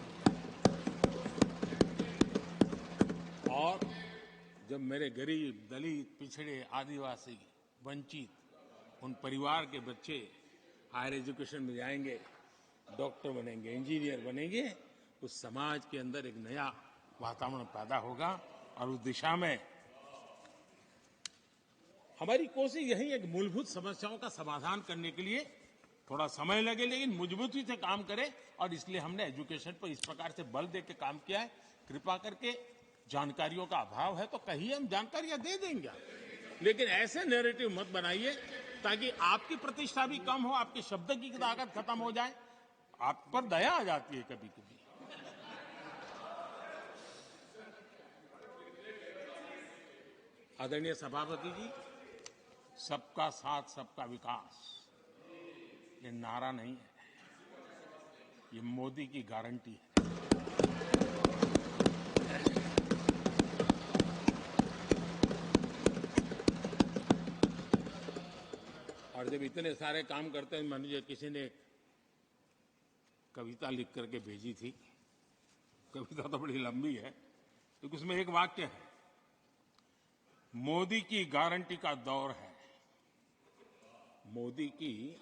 और जब मेरे गरीब, दलित, पिछड़े, आदिवासी, वंचित उन परिवार के बच्चे हायर एजुकेशन में जाएंगे, डॉक्टर बनेंगे, इंजीनियर बनेंगे, उस समाज के अंदर एक नया वातावरण पैदा होगा। और उस दिशा में हमारी कोशिश यही है कि मूलभूत समस्याओं का समाधान करने के लिए थोड़ा समय लगे, लेकिन मजबूती से काम करें। और इसलिए हमने एजुकेशन पर इस प्रकार से बल दे के काम किया है। कृपा करके, जानकारियों का अभाव है तो कहीं हम जानकारियां दे देंगे, लेकिन ऐसे नैरेटिव मत बनाइए ताकि आपकी प्रतिष्ठा भी कम हो, आपके शब्द की ताकत खत्म हो जाए। आप पर दया आ जाती है कभी कभी। आदरणीय सभापति जी, सबका साथ सबका विकास ये नारा नहीं है, ये मोदी की गारंटी है। और जब इतने सारे काम करते हैं, मान लीजिए किसी ने कविता लिख करके भेजी थी, कविता तो बड़ी लंबी है, तो उसमें एक वाक्य है, मोदी की गारंटी का दौर है। मोदी की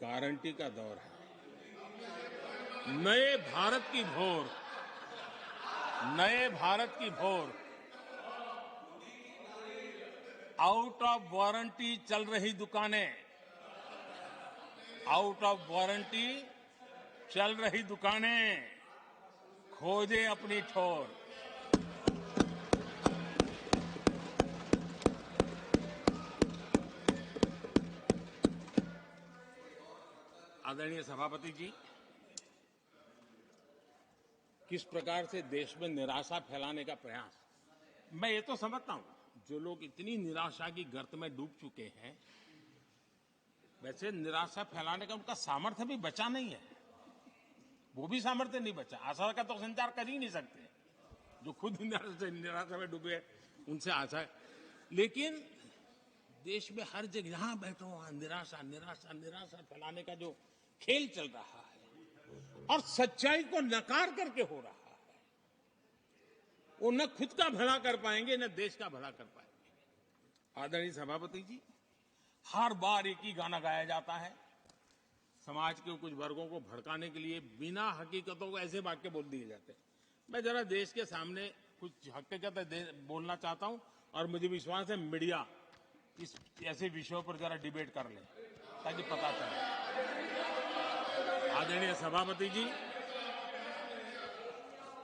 गारंटी का दौर है। नए भारत की भोर, नए भारत की भोर, आउट ऑफ वारंटी चल रही दुकानें, आउट ऑफ वारंटी चल रही दुकानें, खोजे अपनी ठोर। आदरणीय सभापति जी, किस प्रकार से देश में निराशा फैलाने का प्रयास, मैं ये तो समझता हूं, जो लोग इतनी निराशा की गर्त में डूब चुके हैं, वैसे निराशा फैलाने का उनका सामर्थ्य भी बचा नहीं है, वो भी सामर्थ्य नहीं बचा। आशा का तो संचार कर ही नहीं सकते, जो खुद निराशा में डूबे उनसे आशा है। लेकिन देश में हर जगह जहां बैठो वहां निराशा निराशा निराशा फैलाने का जो खेल चल रहा है और सच्चाई को नकार करके हो रहा है, वो न खुद का भला कर पाएंगे न देश का भला कर पाएंगे। आदरणीय सभापति जी, हर बार एक ही गाना गाया जाता है, समाज के कुछ वर्गों को भड़काने के लिए बिना हकीकतों को ऐसे वाक्य बोल दिए जाते हैं। मैं जरा देश के सामने कुछ हकीकत बोलना चाहता हूं और मुझे विश्वास है मीडिया इस ऐसे विषयों पर जरा डिबेट कर ले ताकि पता चले। आदरणीय सभापति जी,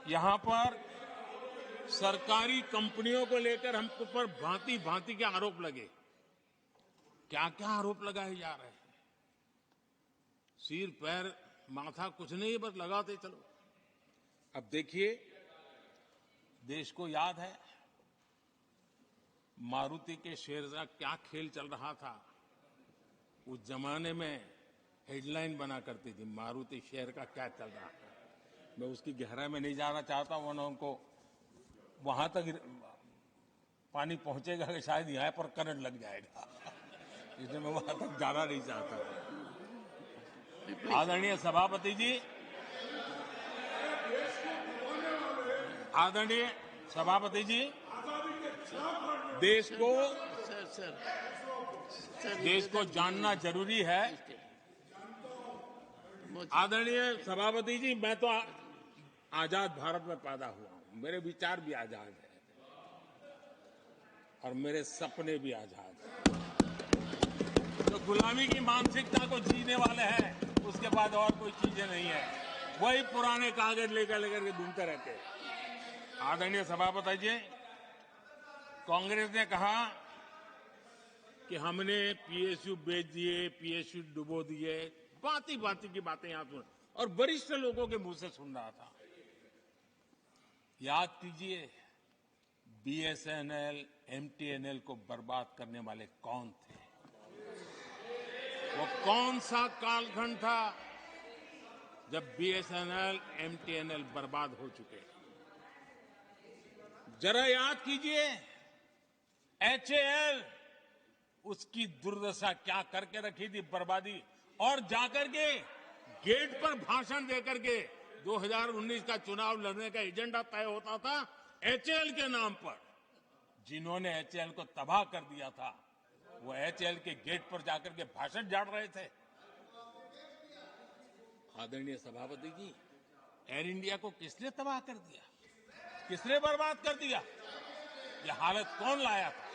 यहां पर सरकारी कंपनियों को लेकर हम पर भांति भांति के आरोप लगे। क्या क्या आरोप लगाए जा रहे हैं, सिर पैर माथा कुछ नहीं, बस लगाते चलो। अब देखिए, देश को याद है मारुति के शेयर का क्या खेल चल रहा था। उस जमाने में हेडलाइन बना करती थी, मारुति शेयर का क्या चल रहा है। मैं उसकी गहराई में नहीं जाना चाहता, वरना उनको वहां तक पानी पहुंचेगा कि शायद यहां पर करंट लग जाएगा, इसलिए मैं वहां तक जाना नहीं चाहता। आदरणीय सभापति जी, आदरणीय सभापति जी, देश को जानना जरूरी है। आदरणीय सभापति जी, मैं तो आजाद भारत में पैदा हुआ हूं, मेरे विचार भी आजाद है और मेरे सपने भी आजाद हैं। तो गुलामी की मानसिकता को जीने वाले हैं, उसके बाद और कोई चीजें नहीं है। वही पुराने कागज लेकर के घूमते रहते हैं। आदरणीय सभापति जी, कांग्रेस ने कहा कि हमने पीएसयू बेच दिए, पीएसयू डुबो दिए, बाती बाती की बातें यहां सुन, और वरिष्ठ लोगों के मुंह से सुन रहा था। याद कीजिए, बीएसएनएल, एमटीएनएल को बर्बाद करने वाले कौन थे? वो कौन सा कालखंड था जब बीएसएनएल, एमटीएनएल बर्बाद हो चुके? जरा याद कीजिए, एचएएल, उसकी दुर्दशा क्या करके रखी थी, बर्बादी। और जाकर के गेट पर भाषण देकर के 2019 का चुनाव लड़ने का एजेंडा तय होता था एचएएल के नाम पर। जिन्होंने एचएएल को तबाह कर दिया था, वो एचएएल के गेट पर जाकर के भाषण झाड़ रहे थे। आदरणीय सभापति जी, एयर इंडिया को किसने तबाह कर दिया? किसने बर्बाद कर दिया? ये हालत कौन लाया था?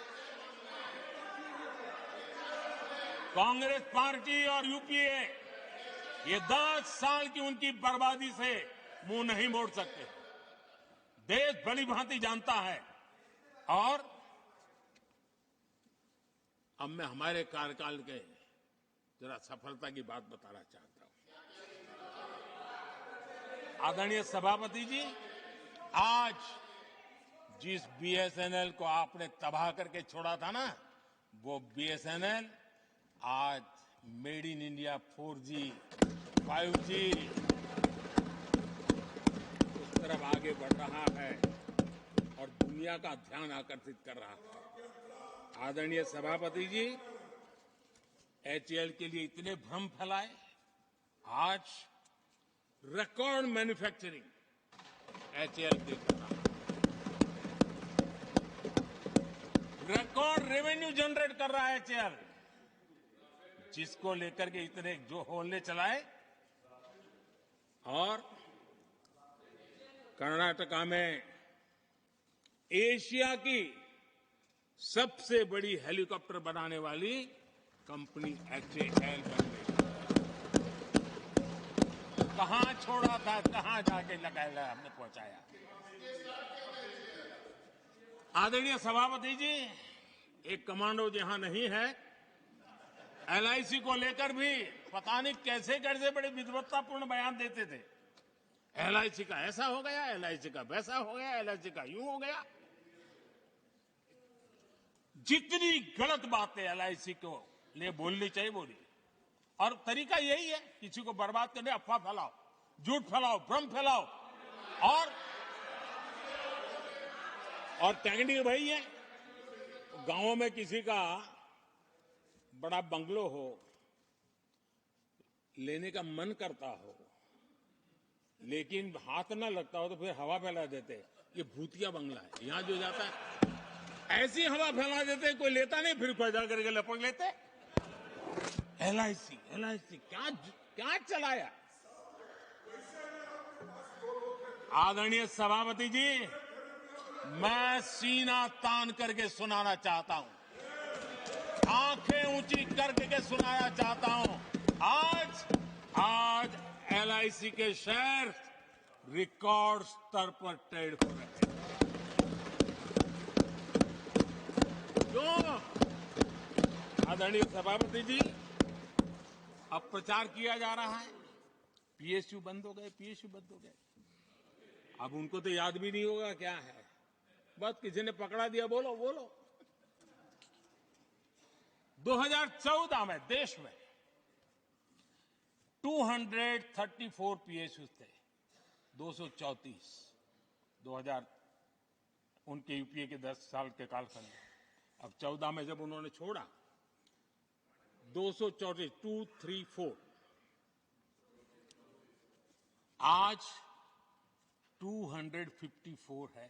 कांग्रेस पार्टी और यूपीए ये 10 साल की उनकी बर्बादी से मुंह नहीं मोड़ सकते। देश भली भांति जानता है। और अब मैं हमारे कार्यकाल के जरा सफलता की बात बताना चाहता हूं। आदरणीय सभापति जी, आज जिस बीएसएनएल को आपने तबाह करके छोड़ा था ना, वो बीएसएनएल आज made in India 4G, 5G उस तरफ आगे बढ़ रहा है और दुनिया का ध्यान आकर्षित कर रहा है। आदरणीय सभापति जी, एचएएल के लिए इतने भ्रम फैलाए, आज रिकॉर्ड मैन्युफैक्चरिंग एचएएल के कर रहा है, रिकॉर्ड रेवेन्यू जनरेट कर रहा है एचएएल, जिसको लेकर के इतने जो होने चलाए। और कर्नाटका में एशिया की सबसे बड़ी हेलीकॉप्टर बनाने वाली कंपनी एचएएल बन गई। कहां छोड़ा था, कहां जाके लगाया, हमने पहुंचाया। आदरणीय सभापति जी, एक कमांडो जहां नहीं है, एलआईसी को लेकर भी पता नहीं कैसे कैसे बड़े विद्वत्तापूर्ण बयान देते थे। एलआईसी का ऐसा हो गया, एलआईसी का वैसा हो गया, एलआईसी का यूं हो गया। जितनी गलत बातें एलआईसी को लिए बोलनी चाहिए बोली। और तरीका यही है, किसी को बर्बाद करने, अफवाह फैलाओ, झूठ फैलाओ, भ्रम फैलाओ। और टेक्निक वही है, गांवों में किसी का बड़ा बंगलो हो, लेने का मन करता हो, लेकिन हाथ ना लगता हो, तो फिर हवा फैला देते। ये भूतिया बंगला है, यहां जो जाता है ऐसी हवा फैला देते, कोई लेता नहीं, फिर पैदा करके लपक लेते। एलआईसी एलआईसी क्या क्या चलाया। आदरणीय सभापति जी, मैं सीना तान करके सुनाना चाहता हूं, आंखें ऊंची करके सुनाना चाहता हूं, आज एलआईसी के शेयर रिकॉर्ड स्तर पर ट्रेड हो रहे हैं। क्यों? आदरणीय सभापति जी, अब प्रचार किया जा रहा है, पीएसयू बंद हो गए, पीएसयू बंद हो गए। अब उनको तो याद भी नहीं होगा क्या है, बस किसी ने पकड़ा दिया, बोलो बोलो। 2014 में देश में 234 पीएसयू थे, 234 2000 उनके यूपीए के 10 साल के कालखंड में। अब 14 में जब उन्होंने छोड़ा, 234 आज 254 है।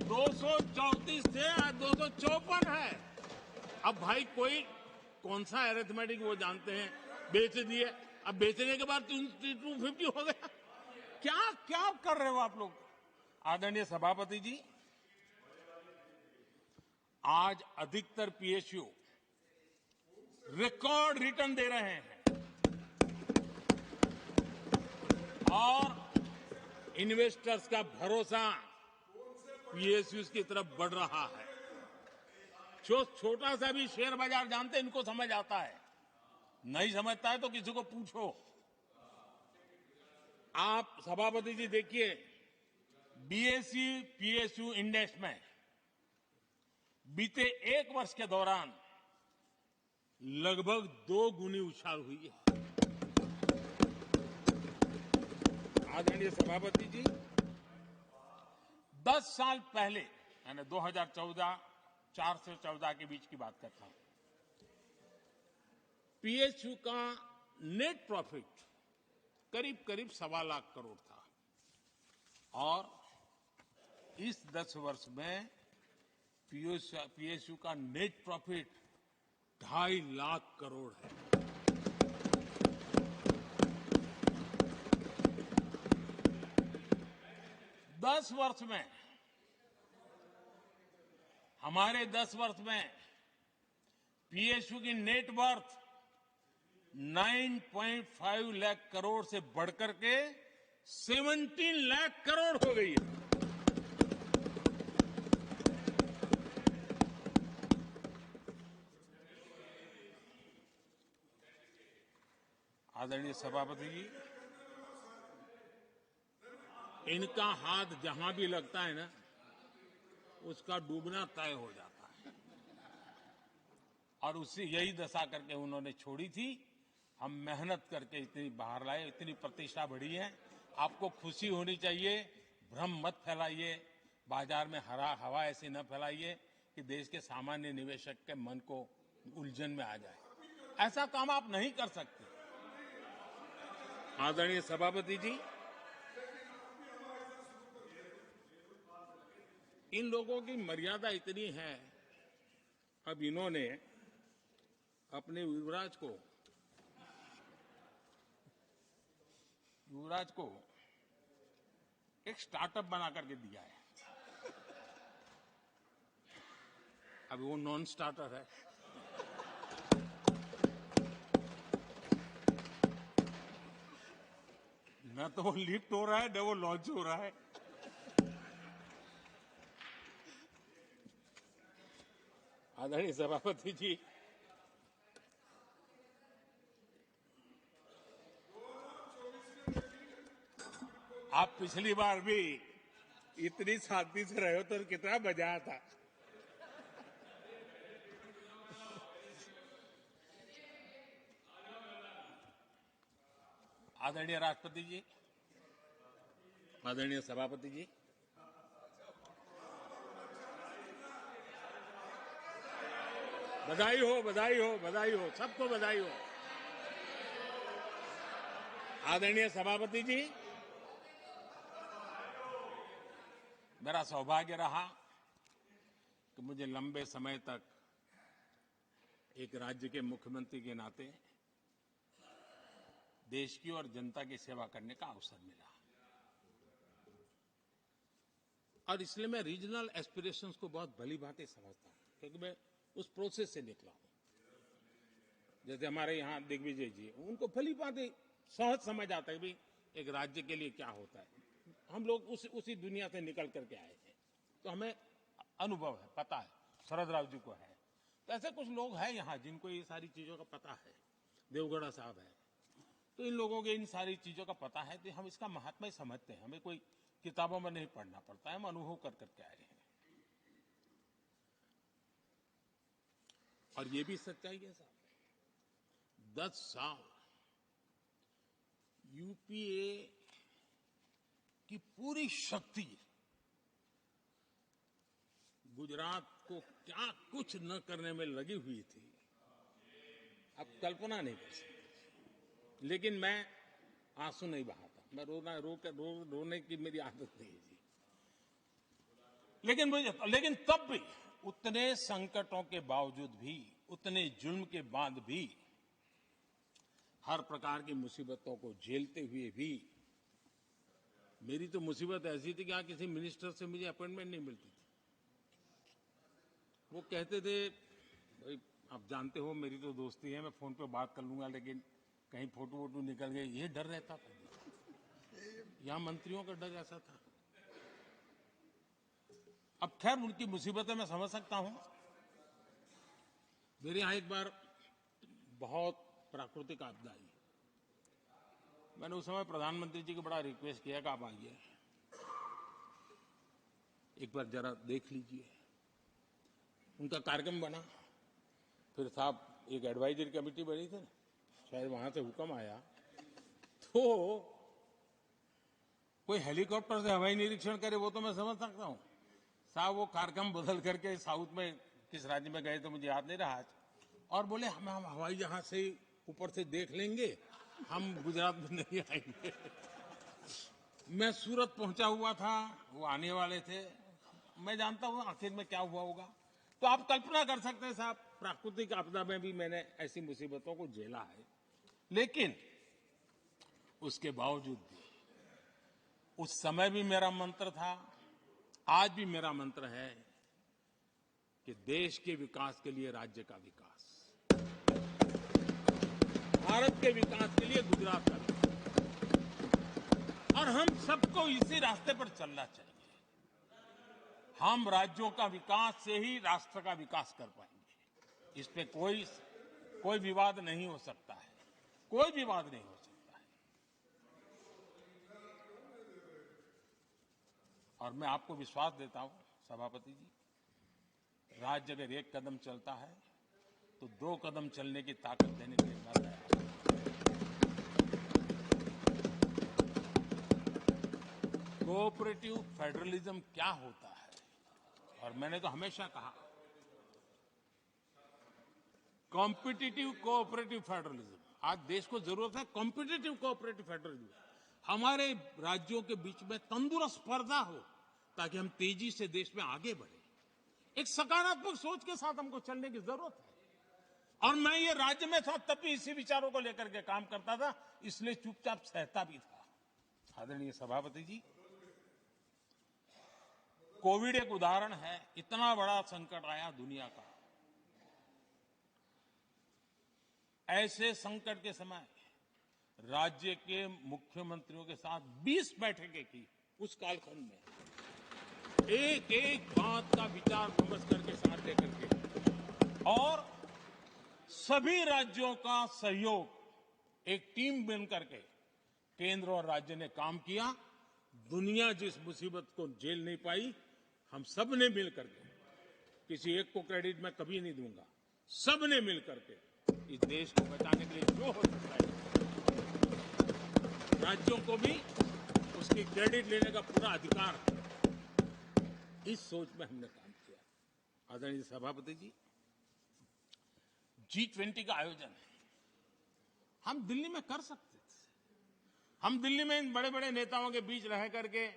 234 से आज 254 है। अब भाई कोई कौन सा अरिथमेटिक वो जानते हैं, बेच दिए, अब बेचने के बाद 250 हो गया। क्या क्या कर रहे हो आप लोग? आदरणीय सभापति जी, आज अधिकतर पीएसयू रिकॉर्ड रिटर्न दे रहे हैं और इन्वेस्टर्स का भरोसा पीएसयू की तरफ बढ़ रहा है। जो छोटा सा भी शेयर बाजार जानते हैं, इनको समझ आता है। नहीं समझता है तो किसी को पूछो। आप सभापति जी देखिए, बीएसई पीएसयू इंडेक्स में बीते एक वर्ष के दौरान लगभग 2 गुनी उछाल हुई है। आदरणीय सभापति जी, 10 साल पहले, यानी 2014 4 से 14 के बीच की बात करता हूं, पीएसयू का नेट प्रॉफिट करीब करीब 1.25 लाख करोड़ था और इस 10 वर्ष में पीएसयू का नेट प्रॉफिट 2.5 लाख करोड़ है। हमारे 10 वर्ष में पीएसयू की नेट वर्थ 9.5 लाख करोड़ से बढ़कर के 17 लाख करोड़ हो गई है। आदरणीय सभापति जी, इनका हाथ जहां भी लगता है ना, उसका डूबना तय हो जाता है और उससे यही दशा करके उन्होंने छोड़ी थी। हम मेहनत करके इतनी बाहर लाए, इतनी प्रतिष्ठा बढ़ी है। आपको खुशी होनी चाहिए, भ्रम मत फैलाइए, बाजार में हवा ऐसी न फैलाइए कि देश के सामान्य निवेशक के मन को उलझन में आ जाए। ऐसा काम आप नहीं कर सकते। आदरणीय सभापति जी, इन लोगों की मर्यादा इतनी है, अब इन्होंने अपने युवराज को एक स्टार्टअप बना करके दिया है। अभी वो नॉन स्टार्टर है। न तो वो लिफ्ट हो रहा है, न वो लॉन्च हो रहा है। आदरणीय सभापति जी, आप पिछली बार भी इतनी शांति से रहे हो तो कितना मजा आया था। आदरणीय राष्ट्रपति जी, आदरणीय सभापति जी, बधाई हो, बधाई हो, बधाई हो, सबको बधाई हो। आदरणीय सभापति जी, मेरा सौभाग्य रहा कि मुझे लंबे समय तक एक राज्य के मुख्यमंत्री के नाते देश की और जनता की सेवा करने का अवसर मिला और इसलिए मैं रीजनल एस्पिरेशंस को बहुत भली भांति समझता हूं, क्योंकि मैं उस प्रोसेस से निकला हूं। जैसे हमारे यहां दिग्विजय जी, उनको भली भांति सहज समझ आता है कि एक राज्य के लिए क्या होता है। हम लोग उसी दुनिया से निकल करके आए हैं, तो हमें अनुभव है, पता है। शरद राव जी को है, तो ऐसे कुछ लोग हैं यहां जिनको ये सारी चीजों का पता है। देवगढ़ा साहब है, तो इन लोगों के इन सारी चीजों का पता है, तो हम इसका महात्मा ही समझते हैं। हमें कोई किताबों में नहीं पढ़ना पड़ता है, हम अनुभव कर करके आए हैं। और ये भी सच्चाई है साहब, 10 साल यूपीए की पूरी शक्ति गुजरात को क्या कुछ न करने में लगी हुई थी, आप कल्पना नहीं कर सकते। लेकिन मैं आंसू नहीं बहाता, मैं रोने की मेरी आदत नहीं है जी। लेकिन तब भी उतने संकटों के बावजूद भी, उतने जुल्म के बाद भी, हर प्रकार की मुसीबतों को झेलते हुए भी, मेरी तो मुसीबत ऐसी थी कि किसी मिनिस्टर से मुझे अपॉइंटमेंट नहीं मिलती थी। वो कहते थे, भाई आप जानते हो मेरी तो दोस्ती है, मैं फोन पे बात कर लूंगा, लेकिन कहीं फोटो वोटो निकल गए, ये डर रहता था। यहां मंत्रियों का डर ऐसा था। अब खैर उनकी मुसीबतें मैं समझ सकता हूं। मेरे यहां एक बार बहुत प्राकृतिक आपदा आई। मैंने उस समय प्रधानमंत्री जी को बड़ा रिक्वेस्ट किया कि आप आइए, एक बार जरा देख लीजिए। उनका कार्यक्रम बना, फिर साहब एक एडवाइजरी कमेटी बनी थी, शायद वहां से हुक्म आया, तो कोई हेलीकॉप्टर से हवाई निरीक्षण करे वो तो मैं समझ सकता हूं। साहब वो कार्यक्रम बदल करके साउथ में किस राज्य में गए तो मुझे याद नहीं रहा आज, और बोले हम हवाई जहाज से ऊपर से देख लेंगे, हम गुजरात में नहीं आएंगे। मैं सूरत पहुंचा हुआ था, वो आने वाले थे, मैं जानता हूं आखिर में क्या हुआ होगा। तो आप कल्पना कर सकते हैं साहब, प्राकृतिक आपदा में भी मैंने ऐसी मुसीबतों को झेला है, लेकिन उसके बावजूद भी उस समय भी मेरा मंत्र था, आज भी मेरा मंत्र है कि देश के विकास के लिए राज्य का विकास, भारत के विकास के लिए गुजरात का विकास, और हम सबको इसी रास्ते पर चलना चाहिए। हम राज्यों का विकास से ही राष्ट्र का विकास कर पाएंगे। इस पे कोई विवाद नहीं हो सकता है, कोई विवाद नहीं हो सकता है। और मैं आपको विश्वास देता हूं सभापति जी, राज्य अगर एक कदम चलता है तो 2 कदम चलने की ताकत देने के लिए मैं तैयार हूं। कोऑपरेटिव फेडरलिज्म क्या होता है, और मैंने तो हमेशा कहा कॉम्पिटिटिव कोऑपरेटिव फेडरलिज्म। आज देश को जरूरत है कॉम्पिटिटिव कोऑपरेटिव फेडरलिज्म। हमारे राज्यों के बीच में तंदुरुस्त स्पर्धा हो ताकि हम तेजी से देश में आगे बढ़े। एक सकारात्मक सोच के साथ हमको चलने की जरूरत है। और मैं ये राज्य में था तब भी इसी विचारों को लेकर के काम करता था, इसलिए चुपचाप सहता भी था। आदरणीय सभापति जी, कोविड एक उदाहरण है। इतना बड़ा संकट आया दुनिया का, ऐसे संकट के समय राज्य के मुख्यमंत्रियों के साथ 20 बैठकें की। उस कालखंड में एक एक बात का विचार विमर्श करके साथ लेकर के, और सभी राज्यों का सहयोग, एक टीम बन करके केंद्र और राज्य ने काम किया। दुनिया जिस मुसीबत को झेल नहीं पाई, हम सब ने मिल करके, किसी एक को क्रेडिट मैं कभी नहीं दूंगा, सब ने मिल करके इस देश को बचाने के लिए जो हो सकता है, राज्यों को भी उसकी क्रेडिट लेने का पूरा अधिकार है। इस सोच में हमने काम किया। आदरणीय सभापति जी, G20 का आयोजन हम दिल्ली में कर सकते थे। हम दिल्ली में इन बड़े बड़े नेताओं के बीच रह करके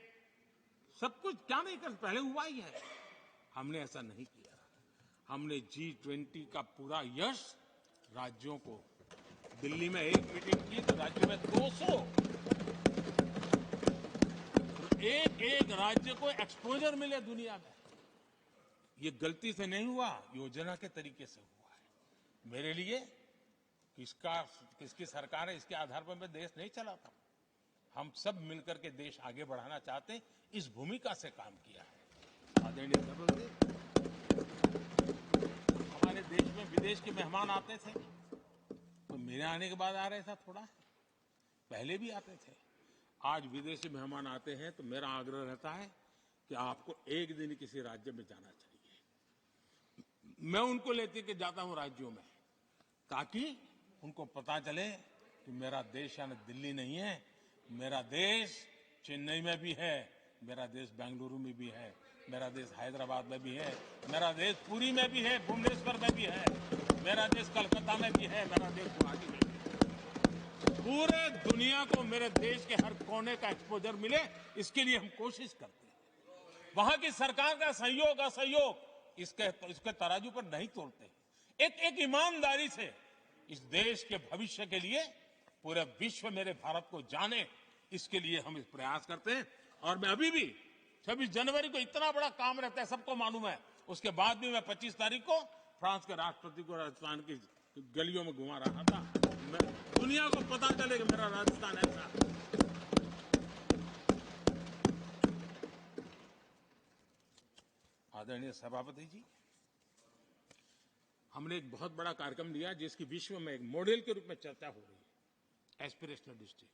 सब कुछ क्या नहीं कर, पहले हुआ ही है। हमने ऐसा नहीं किया। हमने G20 का पूरा यश राज्यों को, दिल्ली में एक मीटिंग की तो राज्य में 200, एक एक राज्य को एक्सपोजर मिले दुनिया में। ये गलती से नहीं हुआ, योजना के तरीके से हुआ है। मेरे लिए किसकी सरकार है इसके आधार पर मैं देश नहीं चलाता। हम सब मिलकर के देश आगे बढ़ाना चाहते हैं, इस भूमिका से काम किया है। आदरणीय सभापति, हमारे देश में विदेश के मेहमान आते थे तो मेरे आने के बाद आ रहे थे, थोड़ा पहले भी आते थे। आज विदेशी मेहमान आते हैं तो मेरा आग्रह रहता है कि आपको एक दिन किसी राज्य में जाना चाहिए। मैं उनको लेते के जाता हूं राज्यों में, ताकि उनको पता चले कि मेरा देश यानी दिल्ली नहीं है, मेरा देश चेन्नई में भी है, मेरा देश बेंगलुरु में भी है, मेरा देश हैदराबाद में भी है, मेरा देश पुरी में भी है, भुवनेश्वर में भी है, मेरा देश कलकत्ता में भी है, मेरा देश गुवाहाटी में भी है। पूरे दुनिया को मेरे देश के हर कोने का एक्सपोजर मिले, इसके लिए हम कोशिश करते हैं। वहां की सरकार का सहयोग असहयोग इसके तराजू पर नहीं तोलते। एक ईमानदारी से इस देश के भविष्य के लिए पूरे विश्व मेरे भारत को जाने, इसके लिए हम इस प्रयास करते हैं। और मैं अभी भी 26 जनवरी को इतना बड़ा काम रहता है, सबको मालूम है। उसके बाद भी मैं 25 तारीख को फ्रांस के राष्ट्रपति को राजस्थान की गलियों में घुमा रहा था। दुनिया को पता चले कि मेरा राजस्थान ऐसा। आदरणीय सभापति जी, हमने एक बहुत बड़ा कार्यक्रम लिया जिसकी विश्व में एक मॉडल के रूप में चर्चा हो रही है, एस्पिरेशनल डिस्ट्रिक्ट।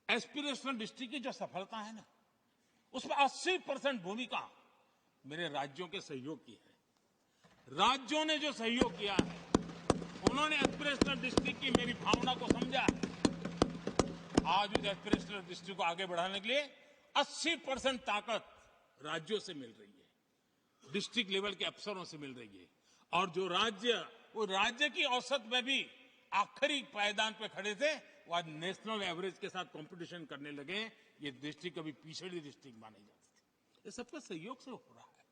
एस्पिरेशनल डिस्ट्रिक्ट की जो सफलता है ना, उसमें 80% भूमिका मेरे राज्यों के सहयोग की है। राज्यों ने जो सहयोग किया है, उन्होंने एस्पिरेशनल डिस्ट्रिक्ट की मेरी भावना को समझा है। आज उस एस्पिरेशनल डिस्ट्रिक्ट को आगे बढ़ाने के लिए 80% ताकत राज्यों से मिल रही है, डिस्ट्रिक्ट लेवल के अफसरों से मिल रही है। और जो राज्य, वो राज्य की औसत में भी आखिरी पायदान पे खड़े थे, वो आज नेशनल एवरेज के साथ कंपटीशन करने लगे। ये डिस्ट्रिक्ट कभी पिछड़ी डिस्ट्रिक्ट मानी जाती थी। ये सबका सहयोग से हो रहा है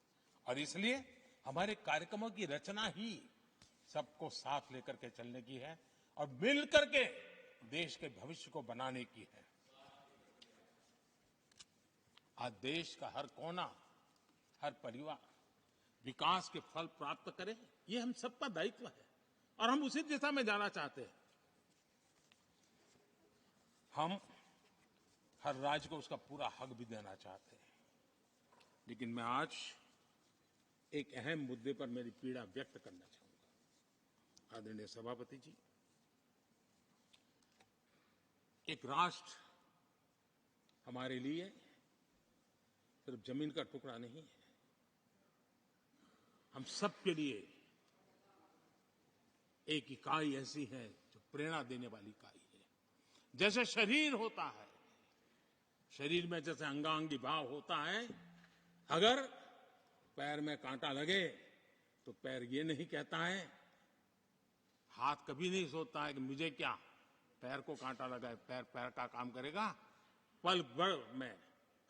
और इसलिए हमारे कार्यक्रमों की रचना ही सबको साथ लेकर के चलने की है और मिल करके देश के भविष्य को बनाने की है। आज देश का हर कोना, हर परिवार विकास के फल प्राप्त करे, ये हम सबका दायित्व है और हम उसी दिशा में जाना चाहते हैं। हम हर राज्य को उसका पूरा हक भी देना चाहते हैं। लेकिन मैं आज एक अहम मुद्दे पर मेरी पीड़ा व्यक्त करना चाहूंगा। आदरणीय सभापति जी, एक राष्ट्र हमारे लिए सिर्फ जमीन का टुकड़ा नहीं है, हम सबके लिए एक इकाई ऐसी है जो प्रेरणा देने वाली इकाई है। जैसे शरीर होता है, शरीर में जैसे अंगांगी भाव होता है, अगर पैर में कांटा लगे तो पैर ये नहीं कहता है, हाथ कभी नहीं सोचता है कि मुझे क्या, पैर को कांटा लगा है, पैर पैर का काम करेगा। पल भर में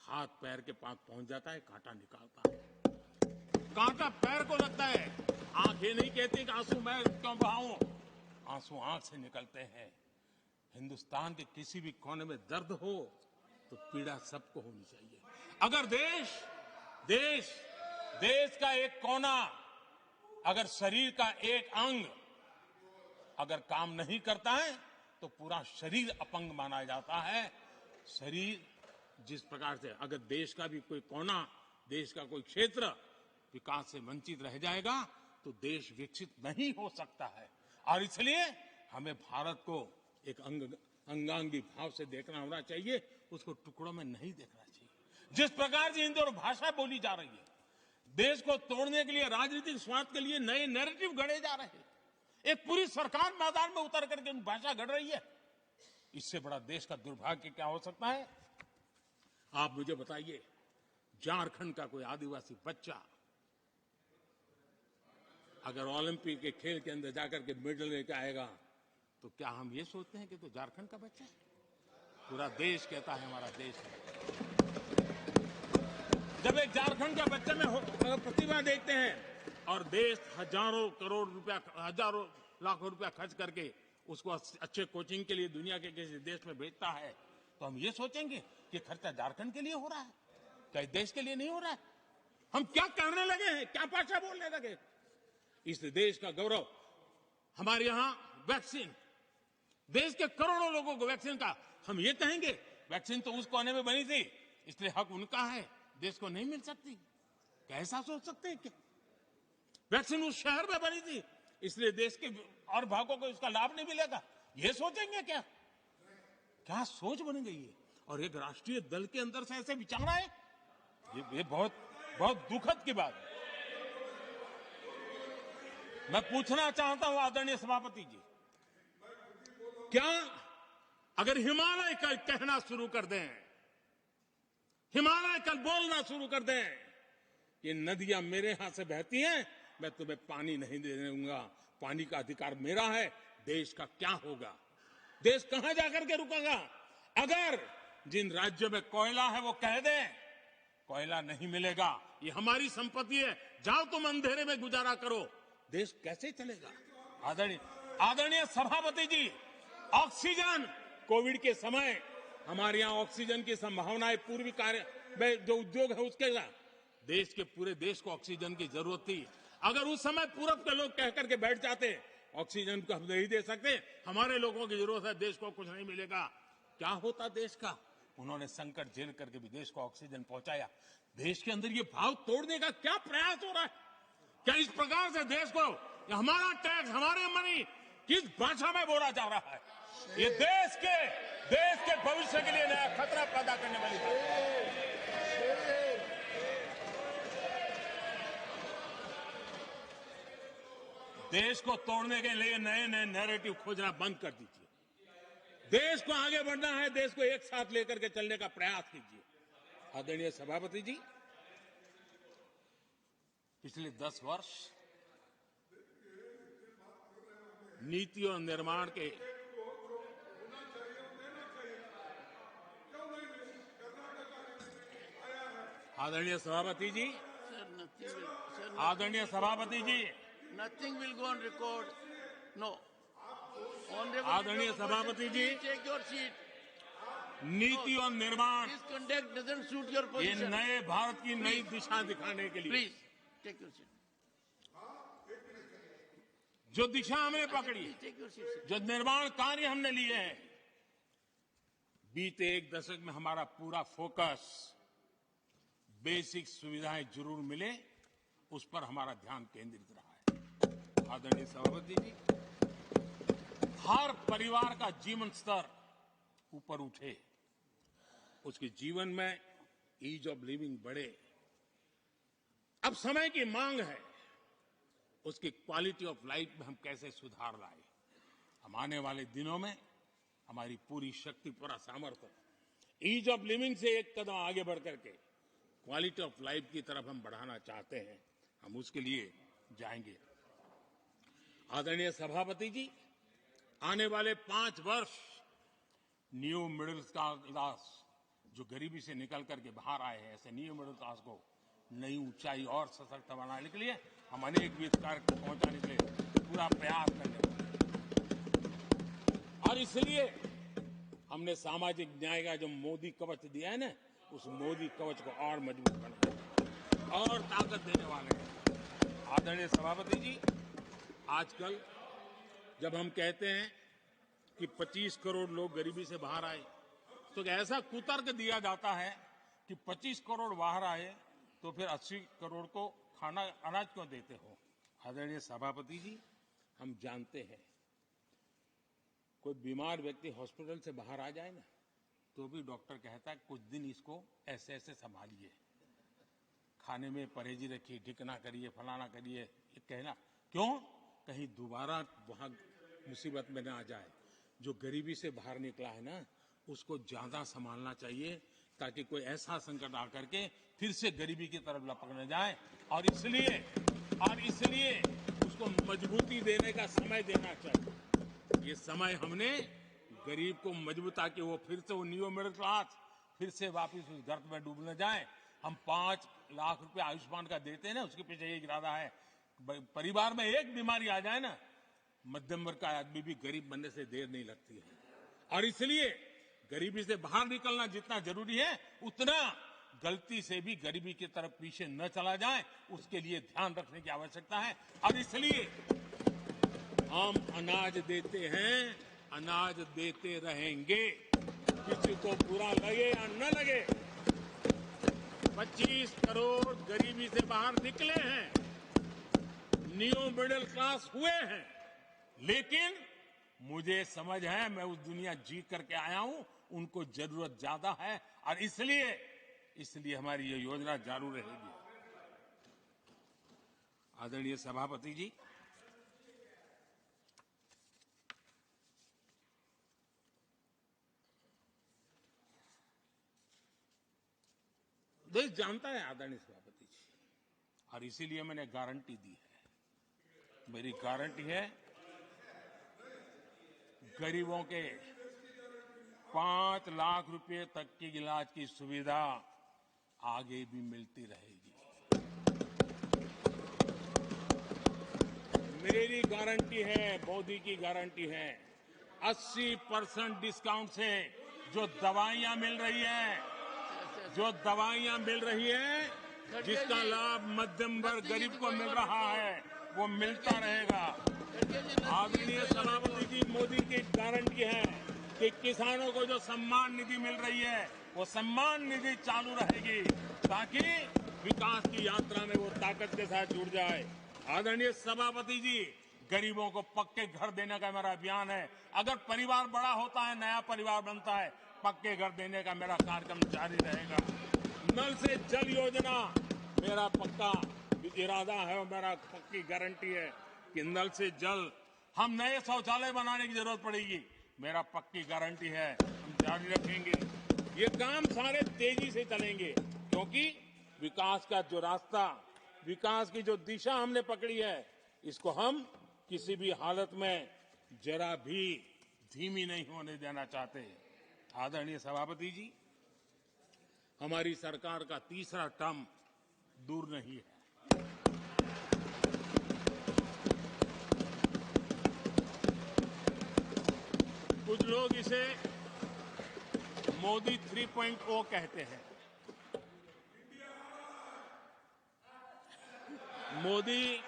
हाथ पैर के पास पहुंच जाता है, कांटा निकालता है। कांटा पैर को लगता है, आंख ये नहीं कहती कि आंसू मैं क्यों बहाऊं, आंसू आंख से निकलते हैं। हिंदुस्तान के किसी भी कोने में दर्द हो तो पीड़ा सबको होनी चाहिए। अगर देश का एक कोना, अगर शरीर का एक अंग अगर काम नहीं करता है तो पूरा शरीर अपंग माना जाता है। शरीर जिस प्रकार से, अगर देश का भी कोई कोना, देश का कोई क्षेत्र विकास से वंचित रह जाएगा तो देश विकसित नहीं हो सकता है। और इसलिए हमें भारत को एक अंगांगी भाव से देखना होना चाहिए, उसको टुकड़ों में नहीं देखना चाहिए। जिस प्रकार से हिंदी और भाषा बोली जा रही है, देश को तोड़ने के लिए, राजनीतिक स्वार्थ के लिए नए नैरेटिव गढ़े जा रहे हैं। एक पूरी सरकार मैदान में उतर करके भाषा गढ़ रही है। इससे बड़ा देश का दुर्भाग्य क्या हो सकता है? आप मुझे बताइए, झारखंड का कोई आदिवासी बच्चा अगर ओलंपिक के खेल के अंदर जाकर के मेडल लेकर आएगा तो क्या हम ये सोचते हैं कि तो झारखंड का बच्चा है? पूरा देश कहता है हमारा देश है। जब एक झारखंड का बच्चे में प्रतिभा देखते हैं और देश हजारों करोड़ रुपया, हजारों लाखों रुपया खर्च करके उसको अच्छे कोचिंग के लिए दुनिया के किसी देश में भेजता है, तो हम ये सोचेंगे कि खर्चा झारखंड के लिए हो रहा है, क्या देश के लिए नहीं हो रहा है? हम क्या करने लगे हैं, क्या भाषा बोलने लगे? इस देश का गौरव, हमारे यहां वैक्सीन, देश के करोड़ों लोगों को वैक्सीन का, हम ये कहेंगे वैक्सीन तो उस कोने में बनी थी इसलिए हक उनका है, देश को नहीं मिल सकती? कैसा सोच सकते हैं? क्या वैक्सीन उस शहर में बनी थी इसलिए देश के और भागों को इसका लाभ नहीं मिलेगा? ये सोचेंगे क्या? क्या सोच बन गई है? और एक राष्ट्रीय दल के अंदर से ऐसे विचार है, ये बहुत बहुत दुखद की बात है। मैं पूछना चाहता हूं आदरणीय सभापति जी, क्या अगर हिमालय कल कहना शुरू कर दें, हिमालय कल बोलना शुरू कर दें, ये नदियां मेरे हाथ से बहती हैं, मैं तुम्हें पानी नहीं देने दूंगा, पानी का अधिकार मेरा है, देश का क्या होगा? देश कहां जाकर के रुकेगा? अगर जिन राज्यों में कोयला है वो कह दें कोयला नहीं मिलेगा, ये हमारी संपत्ति है, जाओ तुम अंधेरे में गुजारा करो, देश कैसे चलेगा? आदरणीय सभापति जी, ऑक्सीजन, कोविड के समय हमारे यहां ऑक्सीजन की संभावनाएं जो उद्योग है उसके साथ देश के पूरे देश को ऑक्सीजन की जरूरत थी। अगर उस समय पूरब के लोग कह करके बैठ जाते ऑक्सीजन को हम नहीं दे सकते, हमारे लोगों की जरूरत है, देश को कुछ नहीं मिलेगा, क्या होता देश का? उन्होंने संकट झेल करके भी देश को ऑक्सीजन पहुंचाया। देश के अंदर ये भाव तोड़ने का क्या प्रयास हो रहा है? क्या इस प्रकार से देश को हमारा टैक्स, हमारे मनी किस भाषा में बोला जा रहा है? ये देश के भविष्य के लिए नया खतरा पैदा करने वाली बात है। देश को तोड़ने के लिए नए नए नैरेटिव खोजना बंद कर दीजिए। देश को आगे बढ़ना है, देश को एक साथ लेकर के चलने का प्रयास कीजिए। आदरणीय सभापति जी, पिछले 10 वर्ष नीति और निर्माण के आदरणीय सभापति जी, आदरणीय सभापति जी, Nothing will go on record. No. आदरणीय सभापति जी, Take your seat. नीति और निर्माण This conduct doesn't suit your ये position. नए भारत की नई दिशा दिखाने के लिए Please take your seat. जो दिशा हमने पकड़ी, Please take your seat, sir. जो निर्माण कार्य हमने लिए हैं, बीते एक दशक में हमारा पूरा फोकस बेसिक सुविधाएं जरूर मिले उस पर हमारा ध्यान केंद्रित रहा है। आदरणीय सभापति जी, हर परिवार का जीवन स्तर ऊपर उठे, उसके जीवन में ईज ऑफ लिविंग बढ़े। अब समय की मांग है उसकी क्वालिटी ऑफ लाइफ में हम कैसे सुधार लाए। हम आने वाले दिनों में हमारी पूरी शक्ति, पूरा सामर्थ्य ईज ऑफ लिविंग से एक कदम आगे बढ़ करके क्वालिटी ऑफ लाइफ की तरफ हम बढ़ाना चाहते हैं। हम उसके लिए जाएंगे। आदरणीय सभापति जी, आने वाले 5 वर्ष न्यू मिडिल क्लास जो गरीबी से निकल करके बाहर आए हैं, ऐसे न्यू मिडिल क्लास को नई ऊंचाई और सशक्त बनाने के लिए हम अनेक विध कार्य पहुंचाने के लिए पूरा प्रयास करने वाले हैं। और इसलिए हमने सामाजिक न्याय का जो मोदी कवच दिया है ना, उस मोदी कवच को और मजबूत बनाए और ताकत देने वाले हैं। आदरणीय सभापति जी, आजकल जब हम कहते हैं कि 25 करोड़ लोग गरीबी से बाहर आए, तो ऐसा कुतर्क दिया जाता है कि 25 करोड़ बाहर आए तो फिर 80 करोड़ को खाना अनाज क्यों देते हो? आदरणीय सभापति जी, हम जानते हैं कोई बीमार व्यक्ति हॉस्पिटल से बाहर आ जाए ना, तो भी डॉक्टर कहता है कुछ दिन इसको ऐसे ऐसे संभालिए, खाने में परहेजी रखिए, ढिकना करिए, फलाना करिए। ये कहना क्यों? कहीं दोबारा वहां मुसीबत में ना आ जाए। जो गरीबी से बाहर निकला है ना, उसको ज्यादा संभालना चाहिए ताकि कोई ऐसा संकट आकर के फिर से गरीबी की तरफ लपक न जाए। और इसलिए उसको मजबूती देने का समय देना चाहिए। ये समय हमने गरीब को मजबूत, ताकि वो फिर से वो न्यू मिडिल क्लास फिर से वापस उस गर्त में डूब न जाए। हम 5 लाख रुपए आयुष्मान का देते हैं ना, उसके पीछे ये इरादा है। परिवार में एक बीमारी आ जाए ना, मध्यम वर्ग का आदमी भी गरीब बनने से देर नहीं लगती है। और इसलिए गरीबी से बाहर निकलना जितना जरूरी है, उतना गलती से भी गरीबी की तरफ पीछे न चला जाए, उसके लिए ध्यान रखने की आवश्यकता है। और इसलिए हम अनाज देते हैं, अनाज देते रहेंगे, किसी को बुरा लगे या न लगे। 25 करोड़ गरीबी से बाहर निकले हैं, न्यू मिडिल क्लास हुए हैं, लेकिन मुझे समझ है, मैं उस दुनिया जी करके आया हूं, उनको जरूरत ज्यादा है। और इसलिए हमारी ये योजना जारी रहेगी। आदरणीय सभापति जी, देश जानता है आदरणीय सभापति जी, और इसीलिए मैंने गारंटी दी है। मेरी गारंटी है, गरीबों के 5 लाख रुपए तक की इलाज की सुविधा आगे भी मिलती रहेगी। मेरी गारंटी है, मोदी की गारंटी है। 80% डिस्काउंट से जो दवाइयां मिल रही हैं, जो दवाइयां मिल रही है, जिसका लाभ मध्यम वर्ग गरीब को मिल रहा है, वो मिलता रहेगा। आदरणीय सभापति जी, मोदी की गारंटी है कि किसानों को जो सम्मान निधि मिल रही है, वो सम्मान निधि चालू रहेगी ताकि विकास की यात्रा में वो ताकत के साथ जुड़ जाए। आदरणीय सभापति जी, गरीबों को पक्के घर देने का मेरा अभियान है। अगर परिवार बड़ा होता है, नया परिवार बनता है, पक्के घर देने का मेरा कार्यक्रम जारी रहेगा। नल से जल योजना मेरा पक्का इरादा है और मेरा पक्की गारंटी है कि नल से जल, हम नए शौचालय बनाने की जरूरत पड़ेगी, मेरा पक्की गारंटी है, हम जारी रखेंगे। ये काम सारे तेजी से चलेंगे क्योंकि विकास का जो रास्ता, विकास की जो दिशा हमने पकड़ी है, इसको हम किसी भी हालत में जरा भी धीमी नहीं होने देना चाहते। आदरणीय सभापति जी, हमारी सरकार का तीसरा टर्म दूर नहीं है। कुछ लोग इसे मोदी 3.0 कहते हैं। मोदी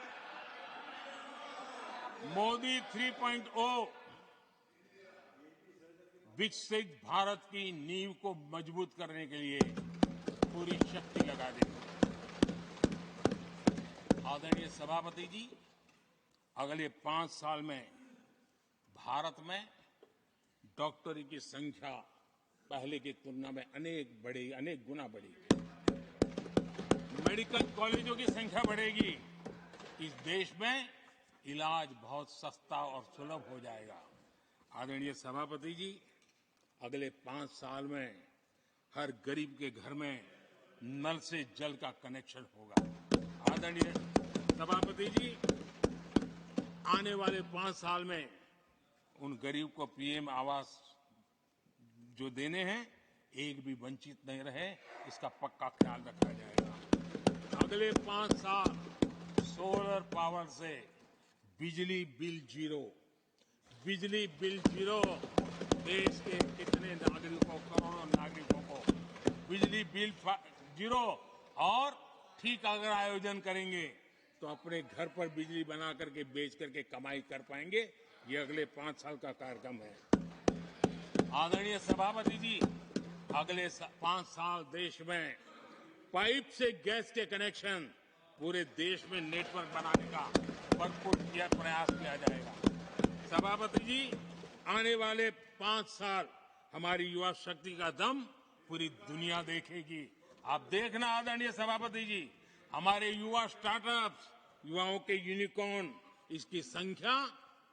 3.0 विकसित भारत की नींव को मजबूत करने के लिए पूरी शक्ति लगा देंगे। आदरणीय सभापति जी, अगले 5 साल में भारत में डॉक्टरी की संख्या पहले की तुलना में अनेक गुना बढ़ेगी। मेडिकल कॉलेजों की संख्या बढ़ेगी। इस देश में इलाज बहुत सस्ता और सुलभ हो जाएगा। आदरणीय सभापति जी, अगले 5 साल में हर गरीब के घर में नल से जल का कनेक्शन होगा। आदरणीय सभापति जी, आने वाले 5 साल में उन गरीब को पीएम आवास जो देने हैं, एक भी वंचित नहीं रहे, इसका पक्का ख्याल रखा जाएगा। अगले 5 साल सोलर पावर से बिजली बिल जीरो, देश के कितने नागरिकों, करोड़ों नागरिकों को बिजली बिल जीरो, और ठीक अगर आयोजन करेंगे तो अपने घर पर बिजली बना करके बेच करके कमाई कर पाएंगे। ये अगले 5 साल का कार्यक्रम है। आदरणीय सभापति जी, अगले 5 साल देश में पाइप से गैस के कनेक्शन पूरे देश में नेटवर्क बनाने का भरपूर प्रयास किया जाएगा। सभापति जी, आने वाले 5 साल हमारी युवा शक्ति का दम पूरी दुनिया देखेगी। आप देखना आदरणीय सभापति जी, हमारे युवा स्टार्टअप्स, युवाओं के यूनिकॉर्न, इसकी संख्या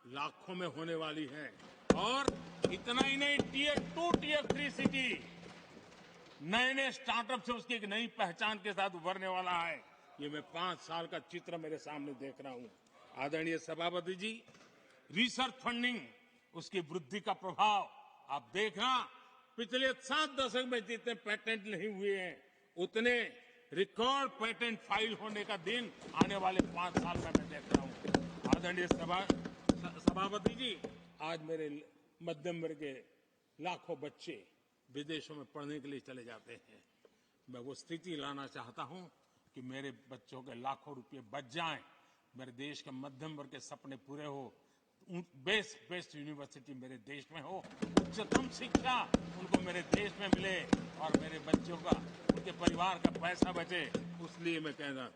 लाखों में होने वाली है। और इतना ही नहीं, टियर 2, टियर 3 सिटी नए स्टार्टअप से उसकी एक नई पहचान के साथ उभरने वाला है। ये मैं 5 साल का चित्र मेरे सामने देख रहा हूं। आदरणीय सभापति जी, रिसर्च फंडिंग, उसकी वृद्धि का प्रभाव आप देखना, पिछले 7 दशक में जितने पेटेंट नहीं हुए हैं, उतने रिकॉर्ड पेटेंट फाइल होने का दिन आने वाले 5 साल में मैं देख रहा हूं। आदरणीय सभापति जी, आज मेरे मध्यम वर्ग के लाखों बच्चे विदेशों में पढ़ने के लिए चले जाते हैं। मैं वो स्थिति लाना चाहता हूं कि मेरे बच्चों के लाखों रुपए बच जाएं, मेरे देश के मध्यम वर्ग के सपने पूरे हो, बेस्ट यूनिवर्सिटी मेरे देश में हो, उच्चतम शिक्षा उनको मेरे देश में मिले और मेरे बच्चों का, उनके परिवार का पैसा बचे। इसलिए मैं कहना,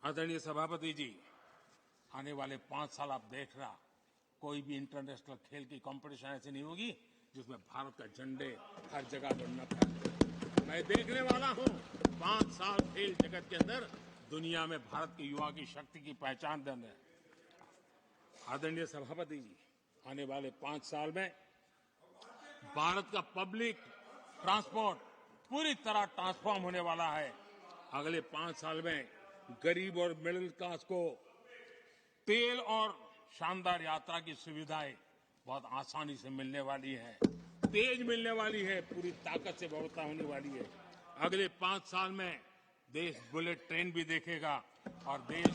आदरणीय सभापति जी, आने वाले 5 साल आप देख रहा, कोई भी इंटरनेशनल खेल की कंपटीशन ऐसी नहीं होगी जिसमें भारत का झंडे हर जगह पर न फहरे। मैं देखने वाला हूं 5 साल खेल जगत के अंदर दुनिया में भारत के युवा की शक्ति की पहचान देने। आदरणीय सभापति जी, आने वाले 5 साल में भारत का पब्लिक ट्रांसपोर्ट पूरी तरह ट्रांसफॉर्म होने वाला है। अगले 5 साल में गरीब और मिडिल क्लास को तेल और शानदार यात्रा की सुविधाएं बहुत आसानी से मिलने वाली है, तेज मिलने वाली है, पूरी ताकत से व्यवस्था होने वाली है। अगले 5 साल में देश बुलेट ट्रेन भी देखेगा और देश